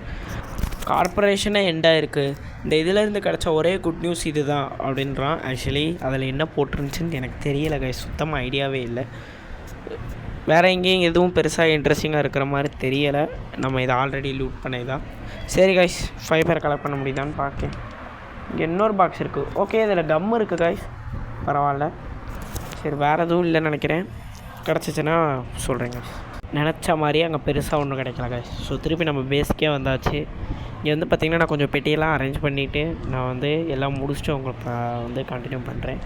கார்பரேஷனே எண்டாக இருக்குது. இந்த இதிலேருந்து கிடச்ச ஒரே குட் நியூஸ் இது தான் அப்படின்றான். ஆக்சுவலி அதில் என்ன போட்டிருந்துச்சின்னு எனக்கு தெரியலை கைஸ், சுத்தமாக ஐடியாவே இல்லை. வேறு எங்கேயும் எதுவும் பெருசாக இன்ட்ரெஸ்டிங்காக இருக்கிற மாதிரி தெரியலை. நம்ம இதை ஆல்ரெடி லூட் பண்ணது தான். சரி கைஸ், ஃபைபர் கலெக்ட் பண்ண முடியுதான்னு பார்க்கேன். இங்கே இன்னொரு பாக்ஸ் இருக்குது. ஓகே, இதில் கம் இருக்குது கைஸ், பரவாயில்ல. சரி, வேறு எதுவும் இல்லைன்னு நினைக்கிறேன். கிடச்சிச்சின்னா சொல்கிறேங்க. நினச்ச மாதிரியே அங்கே பெருசாக ஒன்றும் கிடைக்கல கைஸ். ஸோ திருப்பி நம்ம பேஸுக்கே வந்தாச்சு. இங்கே வந்து பார்த்திங்கன்னா நான் கொஞ்சம் பெட்டியெல்லாம் அரேஞ்ச் பண்ணிவிட்டு நான் வந்து எல்லாம் முடிச்சுட்டு உங்களுக்கு வந்து கண்டினியூ பண்ணுறேன்.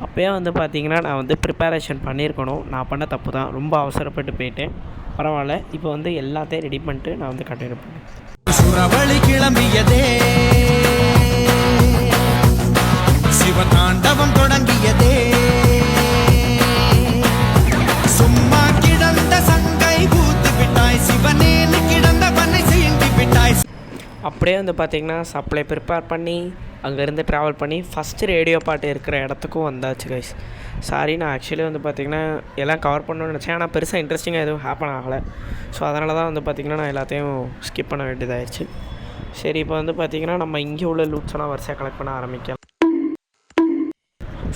அப்போயே வந்து பார்த்திங்கன்னா நான் வந்து ப்ரிப்பரேஷன் பண்ணியிருக்கணும். நான் பண்ண தப்பு தான், ரொம்ப அவசரப்பட்டு போயிட்டேன். பரவாயில்ல, இப்போ வந்து எல்லாத்தையும் ரெடி பண்ணிட்டு நான் வந்து கண்டினியூ பண்ணேன். சுரவழி கிளம்பியதே, சிவதாண்டவம் தொடங்கியதே, சும்மா கிடந்த சங்கை பூத்து விட்டாய், சிவனேனு கிடந்த பண்ணை செய்தி விட்டாய். அப்படியே வந்து பார்த்திங்கன்னா சப்ளை ப்ரிப்பேர் பண்ணி அங்கேருந்து ட்ராவல் பண்ணி ஃபஸ்ட்டு ரேடியோ பாட்டு இருக்கிற இடத்துக்கும் வந்தாச்சு கைஸ். சாரி, நான் ஆக்சுவலி வந்து பார்த்திங்கன்னா எல்லாம் கவர் பண்ணணும்னு நினச்சேன். ஆனால் பெருசாக இன்ட்ரெஸ்டிங்காக எதுவும் ஹேப்பன் ஆகலை. ஸோ அதனால தான் வந்து பார்த்திங்கன்னா நான் எல்லாத்தையும் ஸ்கிப் பண்ண வேண்டியதாகிடுச்சு. சரி, இப்போ வந்து பார்த்திங்கன்னா நம்ம இங்கே உள்ள லூட்ஸ்லாம் வரிசையாக கலெக்ட் பண்ண ஆரம்பிக்கலாம்.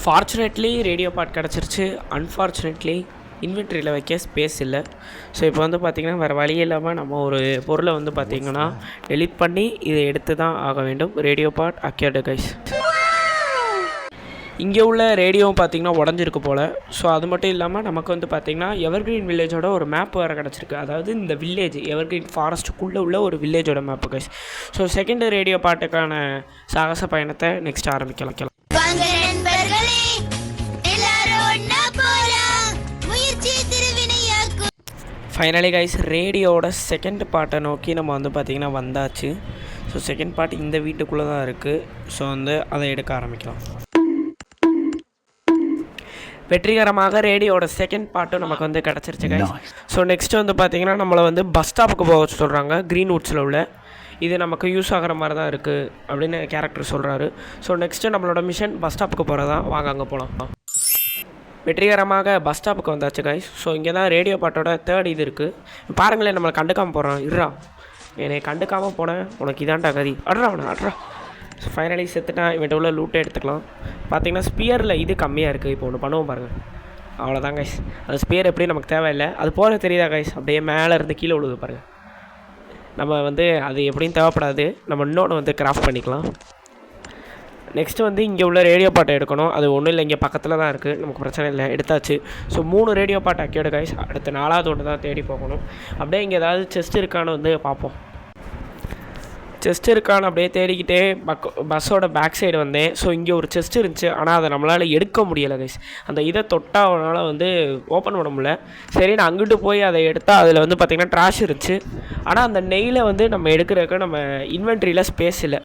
ஃபார்ச்சுனேட்லி ரேடியோ பாட் கிடச்சிருச்சு. அன்ஃபார்ச்சுனேட்லி இன்வென்ட்ரியில் வைக்க ஸ்பேஸ் இல்லை. ஸோ இப்போ வந்து பார்த்திங்கன்னா வேறு வழி இல்லாமல் நம்ம ஒரு பொருளை வந்து பார்த்திங்கன்னா டெலிட் பண்ணி இதை எடுத்து தான் ஆக வேண்டும். ரேடியோ பாட் அக்யூர்டு கைஸ். இங்கே உள்ள ரேடியோவும் பார்த்திங்கன்னா உடஞ்சிருக்கு போல். ஸோ அது மட்டும் இல்லாமல் நமக்கு வந்து பார்த்திங்கன்னா எவர்கிரீன் வில்லேஜோட ஒரு மேப் வேறு கிடச்சிருக்கு. அதாவது இந்த வில்லேஜ் எவர்கிரீன் ஃபாரஸ்ட்டுக்குள்ளே உள்ள ஒரு வில்லேஜோட map guys. So second radio பாட்டுக்கான சாகச பயணத்தை நெக்ஸ்ட் ஆரம்பிக்கலாம். ஃபைனலி கைஸ் ரேடியோவோட செகண்ட் பார்ட்டை நோக்கி நம்ம வந்து பார்த்திங்கன்னா வந்தாச்சு. ஸோ செகண்ட் பார்ட் இந்த வீட்டுக்குள்ளே தான் இருக்குது. ஸோ வந்து அதை எடுக்க ஆரம்பிக்கலாம். வெற்றிகரமாக ரேடியோவோட செகண்ட் பார்ட்டும் நமக்கு வந்து கிடச்சிருச்சு கைஸ். ஸோ நெக்ஸ்ட்டு வந்து பார்த்திங்கன்னா நம்மளை வந்து பஸ் ஸ்டாப்புக்கு போக சொல்கிறாங்க, க்ரீன்வுட்ஸில் உள்ள. இது நமக்கு யூஸ் ஆகிற மாதிரி தான் இருக்குது அப்படின்னு கேரக்டர் சொல்கிறாரு. ஸோ நெக்ஸ்ட்டு நம்மளோட மிஷன் பஸ் ஸ்டாப்புக்கு போகிறதா. வாங்க அங்கே போகலாம். வெற்றிகரமாக பஸ் ஸ்டாப்புக்கு வந்தாச்சு கைஸ். ஸோ இங்கே தான் ரேடியோ பாட்டோட தேர்ட் இது இருக்குது. பாருங்களேன், நம்மளை கண்டுக்காமல் போகிறான். இருறா, என்னை கண்டுக்காமல் போனேன், உனக்கு இதான்டா கதி. அட்ரா. ஸோ ஃபைனலி செத்துட்டான். இவன்ட்ட உள்ள லூட்டை எடுத்துக்கலாம். பார்த்தீங்கன்னா ஸ்பியரில் இது கம்மியாக இருக்குது. இப்போ ஒன்று பண்ணுவோம் பாருங்கள். அவ்வளோதான் கைஸ். அந்த ஸ்பியர் எப்படி நமக்கு தேவையில்லை. அது போல தெரியுதா கைஸ், அப்படியே மேலே இருந்து கீழே விழுது பாருங்கள். நம்ம வந்து அது எப்படியும் தேவைப்படாது. நம்ம இன்னொன்று வந்து கிராஃப்ட் பண்ணிக்கலாம். நெக்ஸ்ட்டு வந்து இங்கே உள்ள ரேடியோ பாட்டை எடுக்கணும். அது ஒன்றும் இல்லை, இங்கே பக்கத்தில் தான் இருக்குது, நமக்கு பிரச்சனை இல்லை, எடுத்தாச்சு. ஸோ 3 ரேடியோ பாட்டை அக்கியோட கைஸ். அடுத்து 4வது ஒன்று தான் தேடி போகணும். அப்படியே இங்கே ஏதாவது செஸ்ட் இருக்கான்னு வந்து பார்ப்போம். செஸ்ட் இருக்கான்னு அப்படியே தேடிக்கிட்டே பஸ்ஸோட பேக் சைடு வந்தேன். ஸோ இங்கே ஒரு செஸ்ட் இருந்துச்சு, ஆனால் அதை நம்மளால் எடுக்க முடியலை கைஸ். அந்த இதை தொட்டால் அவனால் வந்து ஓப்பன் பண்ண முடியல. சரி, நான் அங்கிட்டு போய் அதை எடுத்தால் அதில் வந்து பார்த்திங்கன்னா ட்ராஷ் இருந்துச்சு. ஆனால் அந்த நெய்லை வந்து நம்ம எடுக்கிறதுக்கு நம்ம இன்வென்ட்ரியில் ஸ்பேஸ் இல்லை.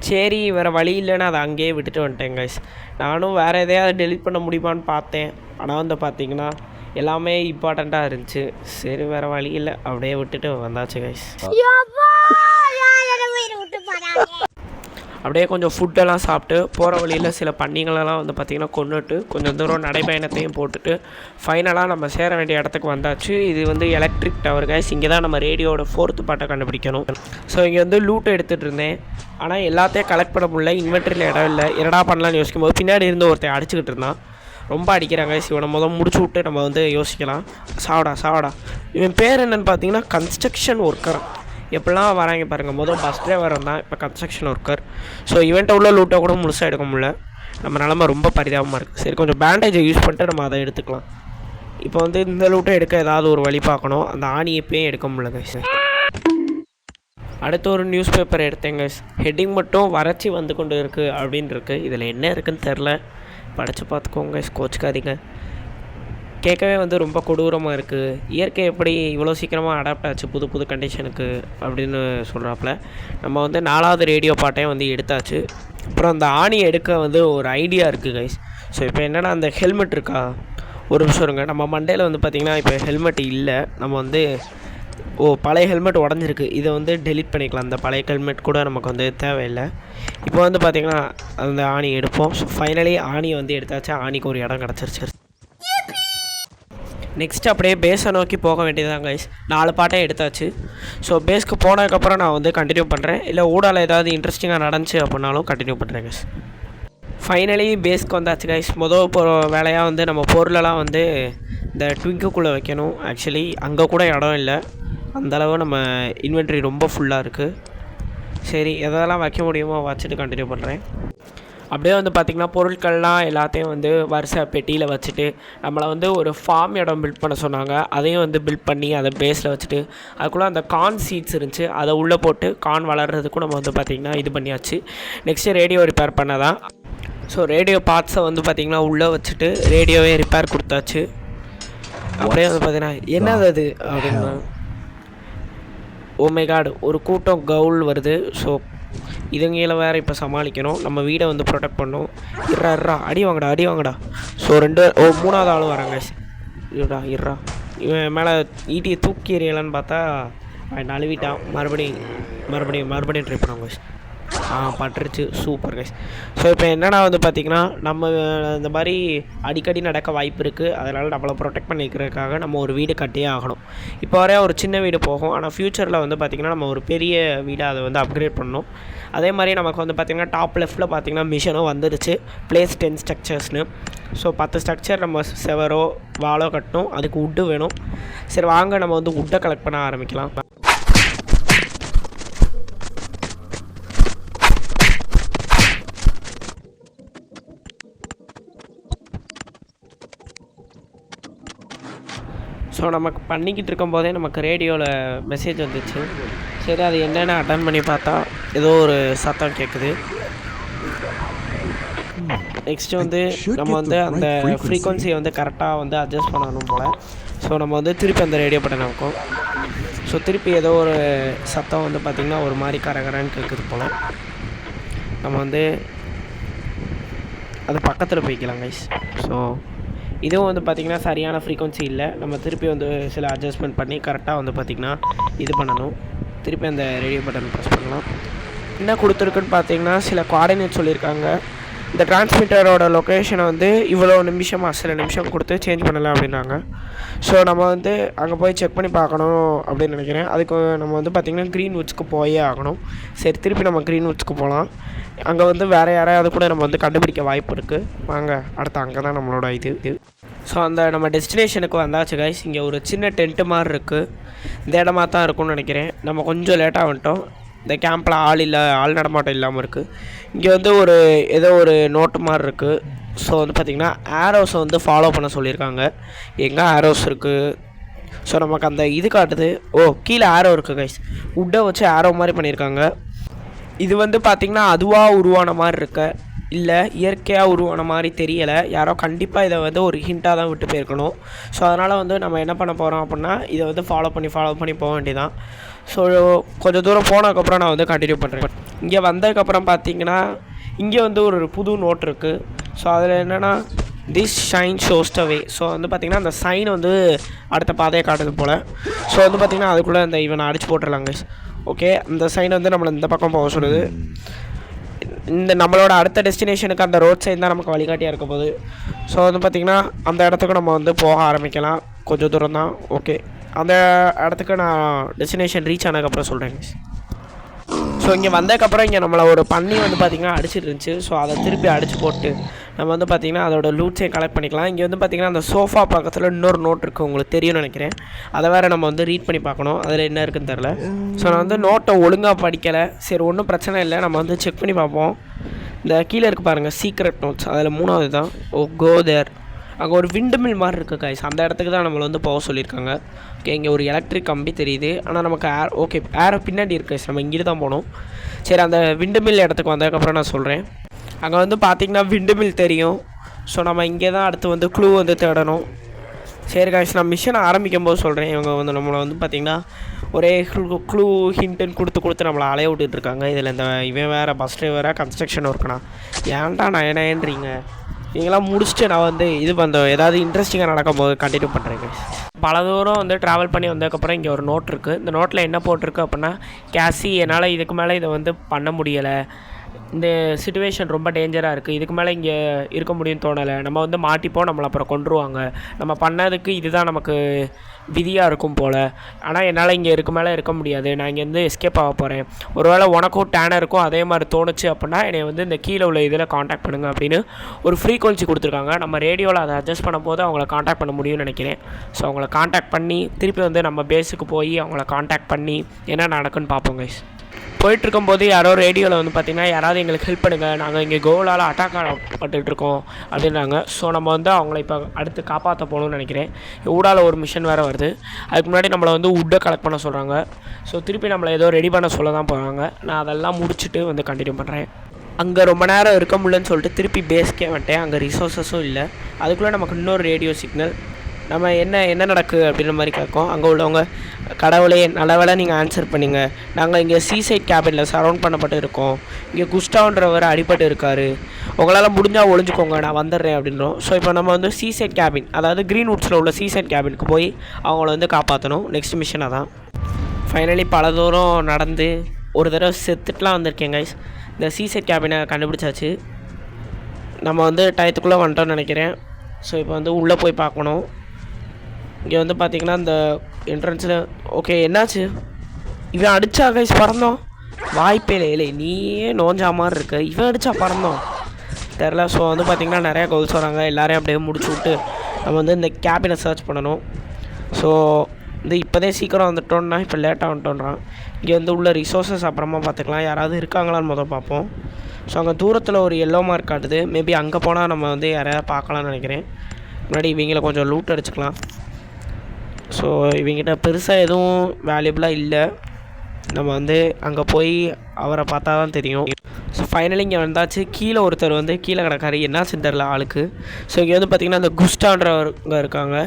சரி, வேறு வழி இல்லைன்னு அதை அங்கேயே விட்டுட்டு வந்துட்டேன் கைஸ். நானும் வேறு எதையாவது டெலிட் பண்ண முடியுமான்னு பார்த்தேன். ஆனால் வந்து பார்த்திங்கன்னா எல்லாமே இம்பார்ட்டண்ட்டாக இருந்துச்சு. சரி, வேறு வழி இல்லை, அப்படியே விட்டுட்டு வந்தாச்சு கைஸ். அப்படியே கொஞ்சம் ஃபுட்டெல்லாம் சாப்பிட்டு போகிற வழியில் சில பன்னிகளெல்லாம் வந்து பார்த்திங்கன்னா கொண்டுட்டு கொஞ்சம் தூரம் நடைப்பயணத்தையும் போட்டுட்டு ஃபைனலாக நம்ம சேர வேண்டிய இடத்துக்கு வந்தாச்சு. இது வந்து எலக்ட்ரிக் டவர் கைஸ். இங்கே தான் நம்ம ரேடியோவோட 4th பார்ட்டை கண்டுபிடிக்கணும். ஸோ இங்கே வந்து லூட்டை எடுத்துகிட்டு இருந்தேன். ஆனால் எல்லாத்தையும் கலெக்ட் பண்ண முடியல. இன்வெர்ட்டரியில் இடம் இல்லை. என்னடா பண்ணலான்னு யோசிக்கும் போது பின்னாடி இருந்து ஒருத்தர் அடிச்சுக்கிட்டு இருந்தான். ரொம்ப அடிக்கிறாங்க. இவனை முடிச்சு விட்டு நம்ம வந்து யோசிக்கலாம். சாவடா. இவன் பேர் என்னென்னு பார்த்தீங்கன்னா கன்ஸ்ட்ரக்ஷன் ஒர்க்கர். எப்படிலாம் வராங்க பாருங்கள். பஸ் டிரைவர் தான், இப்போ கன்ஸ்ட்ரக்ஷன் ஒர்க்கர். ஸோ இவன்ட்ட உள்ள லூட்டை கூட முழுசாக எடுக்க முடியல. நம்ம நிலமை ரொம்ப பரிதாபமாக இருக்குது. சரி, கொஞ்சம் பேண்டேஜை யூஸ் பண்ணிட்டு நம்ம அதை எடுத்துக்கலாம். இப்போ வந்து இந்த லூட்டை எடுக்க ஏதாவது ஒரு வழி பார்க்கணும். அந்த ஆணி எப்பயும் எடுக்க முடியல கைஸ். அடுத்து ஒரு நியூஸ் பேப்பர் எடுத்தேங்க கைஸ். ஹெட்டிங் மட்டும் வறட்சி வந்து கொண்டு இருக்குது அப்படின்னு இருக்குது. இதில் என்ன இருக்குதுன்னு தெரில, படித்து பார்த்துக்கோங்க கைஸ், கோச்சிக்காதீங்க. கேட்கவே வந்து ரொம்ப கொடூரமாக இருக்குது. இயற்கை எப்படி இவ்வளோ சீக்கிரமாக அடாப்ட் ஆச்சு புது கண்டிஷனுக்கு அப்படின்னு சொல்கிறாப்புல. நம்ம வந்து 4வது ரேடியோ பாட்டையும் வந்து எடுத்தாச்சு. அப்புறம் அந்த ஆணி எடுக்க வந்து ஒரு ஐடியா இருக்குது கைஸ். ஸோ இப்போ என்னென்னா அந்த ஹெல்மெட் இருக்கா, ஒரு நிமிஷம் இருங்க. நம்ம மண்டையில் வந்து பார்த்திங்கன்னா இப்போ ஹெல்மெட் இல்லை. நம்ம வந்து பழைய ஹெல்மெட் உடஞ்சிருக்கு. இதை வந்து டெலிட் பண்ணிக்கலாம். அந்த பழைய ஹெல்மெட் கூட நமக்கு வந்து தேவையில்லை. இப்போ வந்து பார்த்திங்கன்னா அந்த ஆணி எடுப்போம். ஸோ ஃபைனலி ஆணியை வந்து எடுத்தாச்சு. ஆணிக்கு ஒரு இடம் கிடச்சிருச்சு. நெக்ஸ்ட் அப்படியே பேஸை நோக்கி போக வேண்டியதுதான் கைஸ். 4 பாட்டே எடுத்தாச்சு. ஸோ பேஸ்க்கு போனதுக்கப்புறம் நான் வந்து கண்டினியூ பண்ணுறேன். இல்லை ஊடால ஏதாவது இன்ட்ரெஸ்டிங்காக நடந்துச்சு அப்படின்னாலும் கண்டினியூ பண்ணுறேன் கைஸ். ஃபைனலி பேஸ்க்கு வந்தாச்சு கைஸ். வேலையாக வந்து நம்ம பொருளெல்லாம் வந்து இந்த ட்விங்குக்குள்ளே வைக்கணும். ஆக்சுவலி அங்கே கூட இடம் இல்லை. அந்தளவு நம்ம இன்வென்ட்ரி ரொம்ப ஃபுல்லாக இருக்குது. சரி, எதெல்லாம் வைக்க முடியுமோ வச்சுட்டு கண்டினியூ பண்ணுறேன். அப்படியே வந்து பார்த்திங்கன்னா பொருட்கள்லாம் எல்லாத்தையும் வந்து வரிசை பெட்டியில் வச்சுட்டு நம்மளை வந்து ஒரு ஃபார்ம் இடம் பில்ட் பண்ண சொன்னாங்க. அதையும் வந்து பில்ட் பண்ணி அதை பேஸில் வச்சுட்டு அதுக்குள்ளே அந்த கார்ன் சீட்ஸ் இருந்துச்சு, அதை உள்ளே போட்டு கார்ன் வளர்கிறதுக்கும் நம்ம வந்து பார்த்திங்கன்னா இது பண்ணியாச்சு. நெக்ஸ்ட்டு ரேடியோ ரிப்பேர் பண்ணதான். ஸோ ரேடியோ பார்ட்ஸை வந்து பார்த்திங்கன்னா உள்ளே வச்சுட்டு ரேடியோவே ரிப்பேர் கொடுத்தாச்சு. அப்படியே வந்து பார்த்திங்கன்னா என்னது அது அப்படின்னா, ஓ மை காட், ஒரு கூட்டம் கவுல் வருது. ஸோ இதுங்களை வேறு இப்போ சமாளிக்கணும். நம்ம வீடை வந்து ப்ரொடெக்ட் பண்ணணும். இர்றா அடி வாங்கடா. ஸோ 3வது ஆளும் வராங்க. இருறா இவன் மேலே ஈட்டியை தூக்கி எறியலான்னு பார்த்தா அவன் நழுவிட்டான். மறுபடியும் ட்ரை பண்ணுவாங்க. பட்டுருச்சு. Super guys. ஸோ இப்போ என்னென்னா வந்து பார்த்திங்கன்னா நம்ம இந்த மாதிரி அடிக்கடி நடக்க வாய்ப்பு இருக்குது. அதனால் நம்மளை ப்ரொடெக்ட் பண்ணிக்கிறதுக்காக நம்ம ஒரு வீடு கட்டியே ஆகணும். இப்போ வரையா ஒரு சின்ன வீடு போகும். ஆனால் ஃப்யூச்சரில் வந்து பார்த்திங்கன்னா நம்ம ஒரு பெரிய வீடை அதை வந்து அப்கிரேட் பண்ணணும். அதே மாதிரி நமக்கு வந்து பார்த்திங்கன்னா டாப் லெஃப்ட்டில் பார்த்திங்கன்னா மிஷனும் வந்துடுச்சு, பிளேஸ் 10 ஸ்ட்ரக்சர்ஸ்னு. ஸோ 10 ஸ்ட்ரக்சர் நம்ம செவரோ வாலோ கட்டணும். அதுக்கு உட்டு வேணும். சரி, வாங்க நம்ம வந்து உட்டை கலெக்ட் பண்ண ஆரம்பிக்கலாம். ஸோ நமக்கு பண்ணிக்கிட்டு இருக்கும்போதே நமக்கு ரேடியோவில் மெசேஜ் வந்துச்சு. சரி, அது என்னென்னு அட்டன் பண்ணி பார்த்தா ஏதோ ஒரு சத்தம் கேட்குது. நெக்ஸ்ட்டு வந்து நம்ம வந்து அந்த ஃப்ரீக்வன்சியை வந்து கரெக்டாக வந்து அட்ஜஸ்ட் பண்ணணும் போல். ஸோ நம்ம வந்து திருப்பி அந்த ரேடியோ பட்டன் வைக்கும். ஸோ திருப்பி ஏதோ ஒரு சத்தம் வந்து பார்த்திங்கன்னா ஒரு மாதிரி கரகரன்னு கேட்குது போல். நம்ம வந்து அது பக்கத்தில் போய்க்கலாம் கைஸ். ஸோ இதுவும் வந்து பார்த்திங்கன்னா சரியான ஃப்ரீக்வன்சி இல்லை. நம்ம திருப்பி வந்து சில அட்ஜஸ்ட்மெண்ட் பண்ணி கரெக்டாக வந்து பார்த்திங்கன்னா இது பண்ணணும். திருப்பி அந்த ரேடியோ பட்டன் ப்ரெஸ் பண்ணலாம். என்ன கொடுத்துருக்குன்னு பார்த்தீங்கன்னா சில கோஆர்டினேட் சொல்லியிருக்காங்க. இந்த டிரான்ஸ்மிட்டரோட லொக்கேஷனை வந்து இவ்வளோ நிமிஷமாக சில நிமிஷம் கொடுத்து சேஞ்ச் பண்ணலாம் அப்படின்னாங்க. ஸோ நம்ம வந்து அங்கே போய் செக் பண்ணி பார்க்கணும் அப்படின்னு நினைக்கிறேன். அதுக்கு நம்ம வந்து பார்த்திங்கன்னா க்ரீன்வுட்ஸ்க்கு போயே ஆகணும். சரி, திருப்பி நம்ம க்ரீன்வுட்ஸ்க்கு போகலாம். அங்கே வந்து வேறு யாரையாவது கூட நம்ம வந்து கண்டுபிடிக்க வாய்ப்பு இருக்குது. வாங்க, அடுத்து அங்கே தான் நம்மளோட இது. ஸோ அந்த நம்ம டெஸ்டினேஷனுக்கு வந்தாச்சு கைஸ். இங்கே ஒரு சின்ன டென்ட்டு மாதிரி இருக்குது. இந்த இடமா தான் இருக்கும்னு நினைக்கிறேன். நம்ம கொஞ்சம் லேட்டாக வந்துட்டோம். இந்த கேம்பில் ஆள் நடமாட்டம் இல்லாமல் இருக்குது. இங்கே வந்து ஏதோ ஒரு நோட்டு மாதிரி இருக்குது. ஸோ வந்து பார்த்திங்கன்னா ஆரோஸை வந்து ஃபாலோ பண்ண சொல்லியிருக்காங்க. எங்கே ஆரோஸ் இருக்குது? ஸோ நமக்கு அந்த இது காட்டுது. கீழே ஆரோ இருக்குது கைஸ். உட்டை வச்சு ஆரோ மாதிரி பண்ணியிருக்காங்க. இது வந்து பார்த்திங்கன்னா அதுவாக உருவான மாதிரி இருக்க, இல்லை இயற்கையாக உருவான மாதிரி தெரியலை. யாரோ கண்டிப்பாக இதை வந்து ஒரு ஹிண்ட்டாக தான் விட்டு போயிருக்கணும். ஸோ அதனால் வந்து நம்ம என்ன பண்ண போகிறோம் அப்படின்னா இதை வந்து ஃபாலோ பண்ணி போக வேண்டியதான். ஸோ கொஞ்சம் தூரம் போனதுக்கப்புறம் நான் வந்து கண்டினியூ பண்ணுறேன். இங்கே வந்ததுக்கப்புறம் பார்த்திங்கன்னா இங்கே வந்து ஒரு புது நோட் இருக்குது. ஸோ அதில் என்னென்னா this shine shows the way. So வந்து பார்த்திங்கன்னா அந்த சைன் வந்து அடுத்த பாதையை காட்டுது போல். ஸோ வந்து பார்த்திங்கன்னா அதுக்குள்ளே இந்த இவனை அடிச்சு போட்டுடலாங்க. ஓகே, அந்த சைன் வந்து நம்மளை இந்த பக்கம் போக சொல்லுது. இந்த நம்மளோட அடுத்த டெஸ்டினேஷனுக்கு அந்த ரோட் சைன் தான் நமக்கு வழிகாட்டியாக இருக்க போகுது. ஸோ வந்து பார்த்திங்கன்னா அந்த இடத்துக்கு நம்ம வந்து போக ஆரம்பிக்கலாம். கொஞ்சம் தூரம் தான். ஓகே, அந்த இடத்துக்கு நான் டெஸ்டினேஷன் ரீச் ஆனதுக்கப்புறம் சொல்கிறேங்க. ஸோ இங்கே வந்ததுக்கப்புறம் இங்கே நம்மளை ஒரு பன்னி வந்து பார்த்திங்கன்னா அடிச்சிட்டு இருந்துச்சு. ஸோ அதை திருப்பி அடித்து போட்டு நம்ம வந்து பார்த்திங்கன்னா அதோட லூட்ஸையும் கலெக்ட் பண்ணிக்கலாம். இங்கே வந்து பார்த்திங்கன்னா அந்த சோஃபா பக்கத்தில் இன்னொரு நோட் இருக்குது, உங்களுக்கு தெரியும்னு நினைக்கிறேன். அதை வேறு நம்ம வந்து ரீட் பண்ணி பார்க்கணும், அதில் என்ன இருக்குதுன்னு தெரில. ஸோ நான் வந்து நோட்டை ஒழுங்காக படிக்கலை. சரி, ஒன்றும் பிரச்சனை இல்லை, நம்ம வந்து செக் பண்ணி பார்ப்போம். இந்த கீழே இருக்குது பாருங்கள், சீக்ரெட் நோட்ஸ், அதில் 3வது தான். கோ தேர். அங்கே ஒரு விண்டு மில் மாதிரி இருக்குது கைஸ். அந்த இடத்துக்கு தான் நம்மளை வந்து போக சொல்லியிருக்காங்க. ஓகே, இங்கே ஒரு எலக்ட்ரிக் கம்பி தெரியுது. ஆனால் நமக்கு ஏர் பின்னாடி இருக்குது. நம்ம இங்கிட்டு தான் போகணும். சரி, அந்த விண்டு மில் இடத்துக்கு வந்ததுக்கப்புறம் நான் சொல்கிறேன். அங்கே வந்து பார்த்திங்கன்னா விண்டு மில் தெரியும். ஸோ நம்ம இங்கே தான் அடுத்து வந்து க்ளூ வந்து தேடணும். சரி கைஸ், நான் மிஷனை ஆரம்பிக்கும் போது சொல்கிறேன். இவங்க வந்து நம்மளை வந்து பார்த்திங்கன்னா ஒரே க்ளூ ஹிண்ட்டுன்னு கொடுத்து நம்மளை அலைய விட்டுட்ருக்காங்க. இதில் இந்த இவன் வேறு பஸ் டிரைவராக கன்ஸ்ட்ரக்ஷன் ஒர்க்குண்ணா. ஏன்டா நயனேன்றீங்க? நீங்களாம் முடிச்சுட்டு நான் வந்து இது பண்ணுறேன். ஏதாவது இன்ட்ரெஸ்டிங்காக நடக்கும் போது கண்டினியூ பண்ணுறேங்க. பல தூரம் வந்து ட்ராவல் பண்ணி வந்ததுக்கப்புறம் இங்கே ஒரு நோட் இருக்குது. இந்த நோட்டில் என்ன போட்டிருக்கு அப்படின்னா, கேசி, என்னால் இதுக்கு மேலே இதை வந்து பண்ண முடியலை. இந்த சிச்சுவேஷன் ரொம்ப டேஞ்சராக இருக்குது. இதுக்கு மேலே இங்கே இருக்க முடியும்னு தோணலை. நம்ம வந்து மாட்டிப்போம், நம்மளை அப்புறம் கொண்டுருவாங்க. நம்ம பண்ணதுக்கு இதுதான் நமக்கு விதியாக இருக்கும் போல். ஆனால் என்னால் இங்கே மேலே இருக்க முடியாது. நான் இங்கேருந்து எஸ்கேப் ஆக போகிறேன். ஒருவேளை உனக்கும் டேனர் இருக்கும் அதே மாதிரி தோணுச்சு அப்படின்னா என்னை வந்து இந்த கீழே உள்ள இதில் காண்டாக்ட் பண்ணுங்கள் அப்படின்னு ஒரு ஃப்ரீக்வன்சி கொடுத்துருக்காங்க. நம்ம ரேடியோவில் அதை அட்ஜஸ்ட் பண்ணும்போது அவங்கள காண்டாக்ட் பண்ண முடியும்னு நினைக்கிறேன். ஸோ அவங்கள காண்டாக்ட் பண்ணி திருப்பி வந்து நம்ம பேஸுக்கு போய் அவங்கள காண்டாக்ட் பண்ணி என்ன நடக்குன்னு பார்ப்போம் கைஸ். போயிட்டுருக்கும்போது யாரோ ரேடியோவில் வந்து பார்த்திங்கன்னா யாராவது எங்களுக்கு ஹெல்ப் பண்ணுங்கள், நாங்கள் இங்கே கோவலால் அட்டாக் ஆகப்பட்டுருக்கோம் அப்படின்னாங்க. ஸோ நம்ம வந்து அவங்கள இப்போ அடுத்து காப்பாற்ற போகணும்னு நினைக்கிறேன். ஊடால ஒரு மிஷன் வேறு வருது. அதுக்கு முன்னாடி நம்மளை வந்து உட்டை கலெக்ட் பண்ண சொல்கிறாங்க. ஸோ திருப்பி நம்மளை ஏதோ ரெடி பண்ண சொல்ல தான் போகிறாங்க. நான் அதெல்லாம் முடிச்சுட்டு வந்து கண்டினியூ பண்ணுறேன். அங்கே ரொம்ப நேரம் இருக்க முடியலன்னு சொல்லிட்டு திருப்பி பேஸ்க்கே வந்துட்டேன். அங்கே ரிசோர்ஸஸும் இல்லை. அதுக்குள்ளே நமக்கு இன்னொரு ரேடியோ சிக்னல். நம்ம என்ன நடக்குது அப்படின்ற மாதிரி கேட்கும். அங்கே உள்ளவங்க, கடவுளே நல்ல வேளை நீங்கள் ஆன்சர் பண்ணிங்க, நாங்கள் இங்கே சீசைட் கேபினில் சரௌண்ட் பண்ணப்பட்டு இருக்கோம். இங்கே குஸ்டான்றவர் அடிபட்டு இருக்கார், உங்களால் முடிஞ்சால் ஒழிஞ்சுக்கோங்க, நான் வந்துடுறேன் அப்படின்றோம். ஸோ இப்போ நம்ம வந்து சீசைட் கேபின், அதாவது க்ரீன்வுட்ஸில் உள்ள சீசைட் கேபினுக்கு போய் அவங்கள வந்து காப்பாற்றணும். நெக்ஸ்ட் மிஷனாக தான். ஃபைனலி பல தூரம் நடந்து ஒரு தடவை செத்துட்டுலாம் வந்திருக்கேன் கைஸ். இந்த சீசைட் கேபினை கண்டுபிடிச்சாச்சு. நம்ம வந்து டயத்துக்குள்ளே வந்துட்டோம்னு நினைக்கிறேன். ஸோ இப்போ வந்து உள்ளே போய் பார்க்கணும். இங்கே வந்து பார்த்திங்கன்னா இந்த என்ட்ரன்ஸில் ஓகே என்னாச்சு, இவன் அடித்தா கைஸ் பறந்தோம்? வாய்ப்பே இல்லை, நீயே நோஞ்சா மாதிரி இருக்க. இவன் அடித்தா பறந்தோம் தெரில. ஸோ வந்து பார்த்திங்கன்னா நிறையா கோல்ஸ் வராங்க. எல்லோரையும் அப்படியே முடிச்சு விட்டு நம்ம வந்து இந்த கேபினை சர்ச் பண்ணணும். ஸோ இந்த இப்போதே சீக்கிரம் வந்துட்டோன்னா இப்போ லேட்டாக வந்துட்டோன்றான். இங்கே வந்து உள்ள ரிசோர்ஸஸ் அப்புறமா பார்த்துக்கலாம். யாராவது இருக்காங்களான்னு முதல் பார்ப்போம். ஸோ அங்கே தூரத்தில் ஒரு எல்லோ மார்க் காட்டுது. மேபி அங்கே போனால் நம்ம வந்து யாரையாவது பார்க்கலான்னு நினைக்கிறேன். முன்னாடி இவங்கள கொஞ்சம் லூட் அடிச்சுக்கலாம். ஸோ இவங்கிட்ட பெருசாக எதுவும் வேல்யூபிளாக இல்லை. நம்ம வந்து அங்கே போய் அவரை பார்த்தா தான் தெரியும். ஸோ ஃபைனலி இங்கே வந்தாச்சு. கீழே ஒருத்தர் வந்து கீழே கிடக்காரு, என்ன சென்டரில் ஆளுக்கு. ஸோ இங்கே வந்து பார்த்திங்கன்னா அந்த குஸ்டான்றவங்க இருக்காங்க.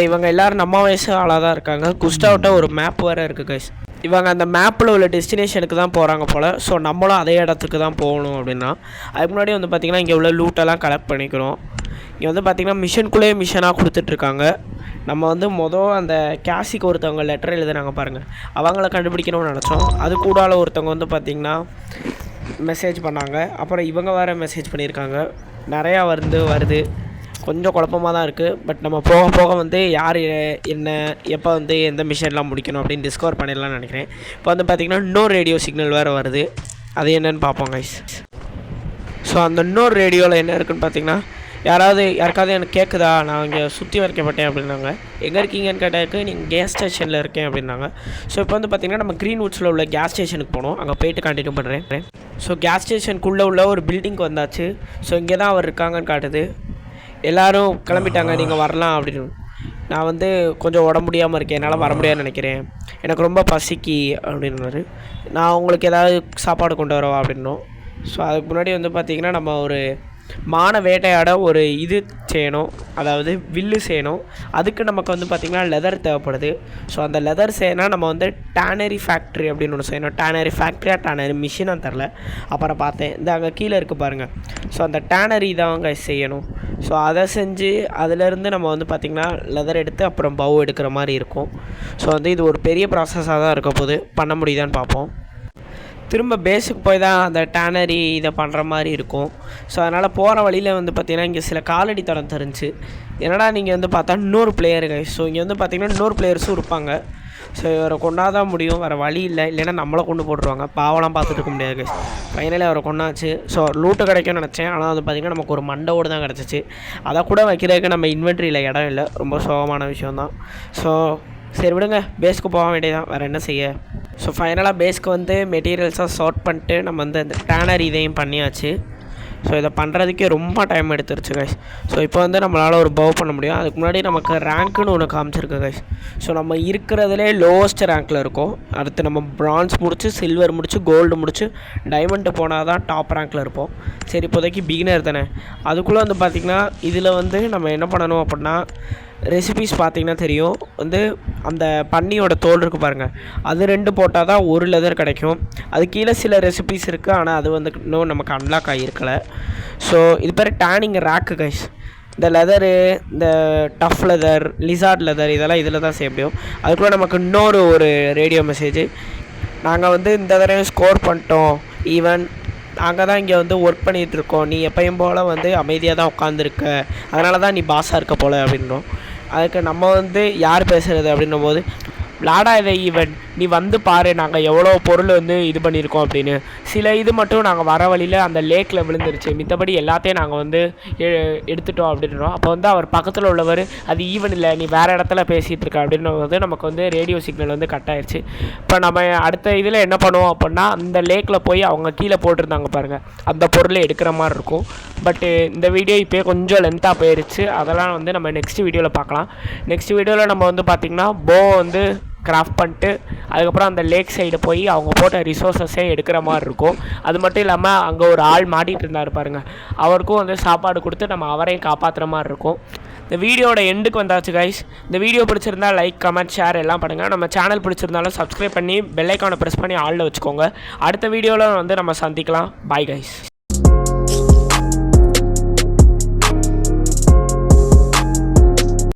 இவங்க எல்லோரும் நம்ம வயசு ஆளாக தான் இருக்காங்க. குஸ்டாவிட்ட ஒரு மேப் வேறு இருக்குது கைஸ். இவங்க அந்த மேப்பில் உள்ள டெஸ்டினேஷனுக்கு தான் போகிறாங்க போல். ஸோ நம்மளும் அதே இடத்துக்கு தான் போகணும் அப்படின்னா அதுக்கு முன்னாடி வந்து பார்த்திங்கன்னா இங்கே உள்ள லூட்டெல்லாம் கலெக்ட் பண்ணிக்கிறோம். இங்கே வந்து பார்த்திங்கன்னா மிஷனுக்குள்ளேயே மிஷனாக கொடுத்துட்ருக்காங்க. நம்ம வந்து அந்த கேஷிக்கு ஒருத்தவங்க லெட்டர் எழுதுனாங்க பாருங்கள், அவங்கள கண்டுபிடிக்கணும்னு நினச்சோம். அது கூடால ஒருத்தவங்க வந்து பார்த்திங்கன்னா மெசேஜ் பண்ணாங்க. அப்புறம் இவங்க வேறு மெசேஜ் பண்ணியிருக்காங்க. நிறையா வருது. கொஞ்சம் குழப்பமாக தான் இருக்குது. பட் நம்ம போக போக வந்து யார் என்ன எப்போ வந்து எந்த மிஷன்லாம் முடிக்கணும் அப்படின்னு டிஸ்கவர் பண்ணிடலாம்னு நினைக்கிறேன். இப்போ வந்து பார்த்திங்கன்னா இன்னொரு ரேடியோ சிக்னல் வேறு வருது. அது என்னென்னு பார்ப்போம் கைஸ். ஸோ அந்த இன்னொரு ரேடியோவில் என்ன இருக்குதுன்னு பார்த்திங்கன்னா யாருக்காவது எனக்கு கேட்குதா, நான் இங்கே சுற்றி வரைக்கப்பட்டேன் அப்படின்னாங்க. எங்கே இருக்கீங்கன்னு கேட்டதுக்கு நீங்கள் கேஸ் ஸ்டேஷனில் இருக்கேன் அப்படின்னாங்க. ஸோ இப்போ வந்து பார்த்திங்கன்னா நம்ம க்ரீன்வுட்ஸில் உள்ள கேஸ் ஸ்டேஷனுக்கு போனோம். அங்கே போய்ட்டு கண்டினியூ பண்ணுறேன். ஸோ கேஸ் ஸ்டேஷனுக்குள்ளே உள்ள ஒரு பில்டிங்க்கு வந்தாச்சு. ஸோ இங்கே தான் அவர் இருக்காங்கன்னு காட்டுது. எல்லோரும் கிளம்பிட்டாங்க, நீங்கள் வரலாம் அப்படின்னு. நான் வந்து கொஞ்சம் உடம்பு முடியாமல் இருக்கேன், என்னால் வர முடியாதுன்னு நினைக்கிறேன், எனக்கு ரொம்ப பசிக்கு அப்படின்னாரு. நான் உங்களுக்கு ஏதாவது சாப்பாடு கொண்டு வரவா அப்படின்னோம். ஸோ அதுக்கு முன்னாடி வந்து பார்த்திங்கன்னா நம்ம ஒரு மான வேட்டையாட ஒரு இது செய்யணும், அதாவது வில்லு செய்யணும். அதுக்கு நமக்கு வந்து பார்த்திங்கன்னா லெதர் தேவைப்படுது. ஸோ அந்த லெதர் செய்யணும் நம்ம வந்து டேனரி ஃபேக்ட்ரி அப்படின்னு ஒன்று செய்யணும். டேனரி ஃபேக்ட்ரியாக டேனரி மிஷினாக தரல. அப்புறம் பார்த்தேன் இந்த அங்கே கீழே இருக்குது பாருங்கள். ஸோ அந்த டேனரி தான் அங்கே செய்யணும். ஸோ அதை செஞ்சு அதிலேருந்து நம்ம வந்து பார்த்திங்கன்னா லெதர் எடுத்து அப்புறம் பவு எடுக்கிற மாதிரி இருக்கும். ஸோ வந்து இது ஒரு பெரிய ப்ராசஸாக தான் இருக்க போது, பண்ண முடியுதான்னு பார்ப்போம். திரும்ப பேஸுக்கு போய் தான் அந்த டேனரி இதை பண்ணுற மாதிரி இருக்கும். ஸோ அதனால் போகிற வழியில் வந்து பார்த்திங்கன்னா இங்கே சில காலடி தடம் தெரிஞ்சு என்னடா நீங்கள் வந்து பார்த்தா இன்னொரு பிளேயருங்க. ஸோ இங்கே வந்து பார்த்திங்கன்னா இன்னொரு பிளேயர்ஸும் இருப்பாங்க. ஸோ இவரை கொண்டாதான் முடியும், வேறு வழி இல்லை, இல்லைன்னா நம்மளை கொண்டு போட்டுருவாங்க. பாவெல்லாம் பார்த்துட்டு இருக்க முடியாது. ஃபைனலி அவரை கொண்டாச்சு. ஸோ லூட்டு கிடைக்கும்னு நினச்சேன். ஆனால் வந்து பார்த்திங்கன்னா நமக்கு ஒரு மண்டோடு தான் கிடச்சிச்சு. அதை கூட வைக்கிறதுக்கு நம்ம இன்வென்ட்ரியில் இடம் இல்லை. ரொம்ப சோகமான விஷயந்தான். ஸோ சரி விடுங்க, பேஸ்க்கு போக வேண்டியதான், வேறு என்ன செய்ய. ஸோ ஃபைனலாக பேஸ்க்கு வந்து மெட்டீரியல்ஸாக ஷார்ட் பண்ணிட்டு நம்ம வந்து அந்த டேனர் இதையும் பண்ணியாச்சு. ஸோ இதை பண்ணுறதுக்கே ரொம்ப டைம் எடுத்துருச்சு கைஸ். ஸோ இப்போ வந்து நம்மளால் ஒரு பவ் பண்ண முடியும். அதுக்கு முன்னாடி நமக்கு ரேங்க்குன்னு ஒன்று காமிச்சிருக்கு கைஸ். ஸோ நம்ம இருக்கிறதுலே லோவஸ்ட் ரேங்க்கில் இருக்கோம். அடுத்து நம்ம பிரான்ஸ் முடிச்சு, சில்வர் முடிச்சு, கோல்டு முடிச்சு, டைமண்டு போனால் தான் டாப் ரேங்க்கில் இருப்போம். சரி இப்போதைக்கு பிகினர் தானே. அதுக்குள்ளே வந்து பார்த்திங்கன்னா இதில் வந்து நம்ம என்ன பண்ணணும் அப்படின்னா ரெசிபீஸ் பார்த்திங்கன்னா தெரியும். வந்து அந்த பன்னியோட தோல் இருக்குது பாருங்கள், அது 2 போட்டால் தான் ஒரு லெதர் கிடைக்கும். அது கீழே சில ரெசிபீஸ் இருக்குது, ஆனால் அது வந்து இன்னும் நமக்கு அன்லாக் ஆகியிருக்கலை. ஸோ இது பேர் டேனிங் ரேக்கு கைஸ். இந்த லெதரு, இந்த டஃப் லெதர், லிசார்ட் லெதர் இதெல்லாம் இதில் தான் செய்ய முடியும். அதுக்குள்ளே நமக்கு இன்னொரு ஒரு ரேடியோ மெசேஜ், நாங்கள் வந்து இந்த தடவை ஸ்கோர் பண்ணிட்டோம், ஈவன் நாங்கள் தான் இங்கே வந்து ஒர்க் பண்ணிகிட்ருக்கோம், நீ எப்பயும் போல் வந்து அமைதியாக தான் உட்காந்துருக்க, அதனால தான் நீ பாஸாக இருக்க போல் அப்படின்றோம். அதுக்கு நம்ம வந்து யார் பேசுகிறது அப்படின்னும் போது, விளாடா இதை ஈவெண்ட், நீ வந்து பாரு நாங்கள் எவ்வளோ பொருள் வந்து இது பண்ணியிருக்கோம் அப்படின்னு. சில இது மட்டும் நாங்கள் வர வழியில் அந்த லேக்கில் விழுந்துருச்சு, மித்தபடி எல்லாத்தையும் நாங்கள் வந்து எடுத்துட்டோம் அப்படின்றோம். அப்போ வந்து அவர் பக்கத்தில் உள்ளவர், அது ஈவன் இல்லை, நீ வேறு இடத்துல பேசிகிட்டு இருக்க அப்படின்னு வந்து நமக்கு வந்து ரேடியோ சிக்னல் வந்து கட் ஆயிடுச்சு. இப்போ நம்ம அடுத்த இதில் என்ன பண்ணுவோம் அப்படின்னா, அந்த லேக்கில் போய் அவங்க கீழே போட்டிருந்தாங்க பாருங்கள், அந்த பொருளை எடுக்கிற மாதிரி இருக்கும். பட்டு இந்த வீடியோ இப்போயே கொஞ்சம் லென்த்தாக போயிடுச்சு. அதெல்லாம் வந்து நம்ம நெக்ஸ்ட் வீடியோவில் பார்க்கலாம். நெக்ஸ்ட் வீடியோவில் நம்ம வந்து பார்த்திங்கன்னா போ வந்து கிராஃப்ட் பண்ணிட்டு அதுக்கப்புறம் அந்த லேக் சைடு போய் அவங்க போட்ட ரிசோர்ஸஸே எடுக்கிற மாதிரி இருக்கும். அது மட்டும் இல்லாமல் அங்கே ஒரு ஆள் மாட்டிகிட்டு இருந்தார் பாருங்கள், அவருக்கும் வந்து சாப்பாடு கொடுத்து நம்ம அவரையும் காப்பாற்றுற மாதிரி இருக்கும். இந்த வீடியோட எண்டுக்கு வந்தாச்சு கைஸ். இந்த வீடியோ பிடிச்சிருந்தா லைக், கமெண்ட், ஷேர் எல்லாம் பண்ணுங்கள். நம்ம சேனல் பிடிச்சிருந்தாலும் சப்ஸ்கிரைப் பண்ணி பெல் ஐக்கானை ப்ரெஸ் பண்ணி ஆளில் வச்சுக்கோங்க. அடுத்த வீடியோவில் வந்து நம்ம சந்திக்கலாம். Bye guys.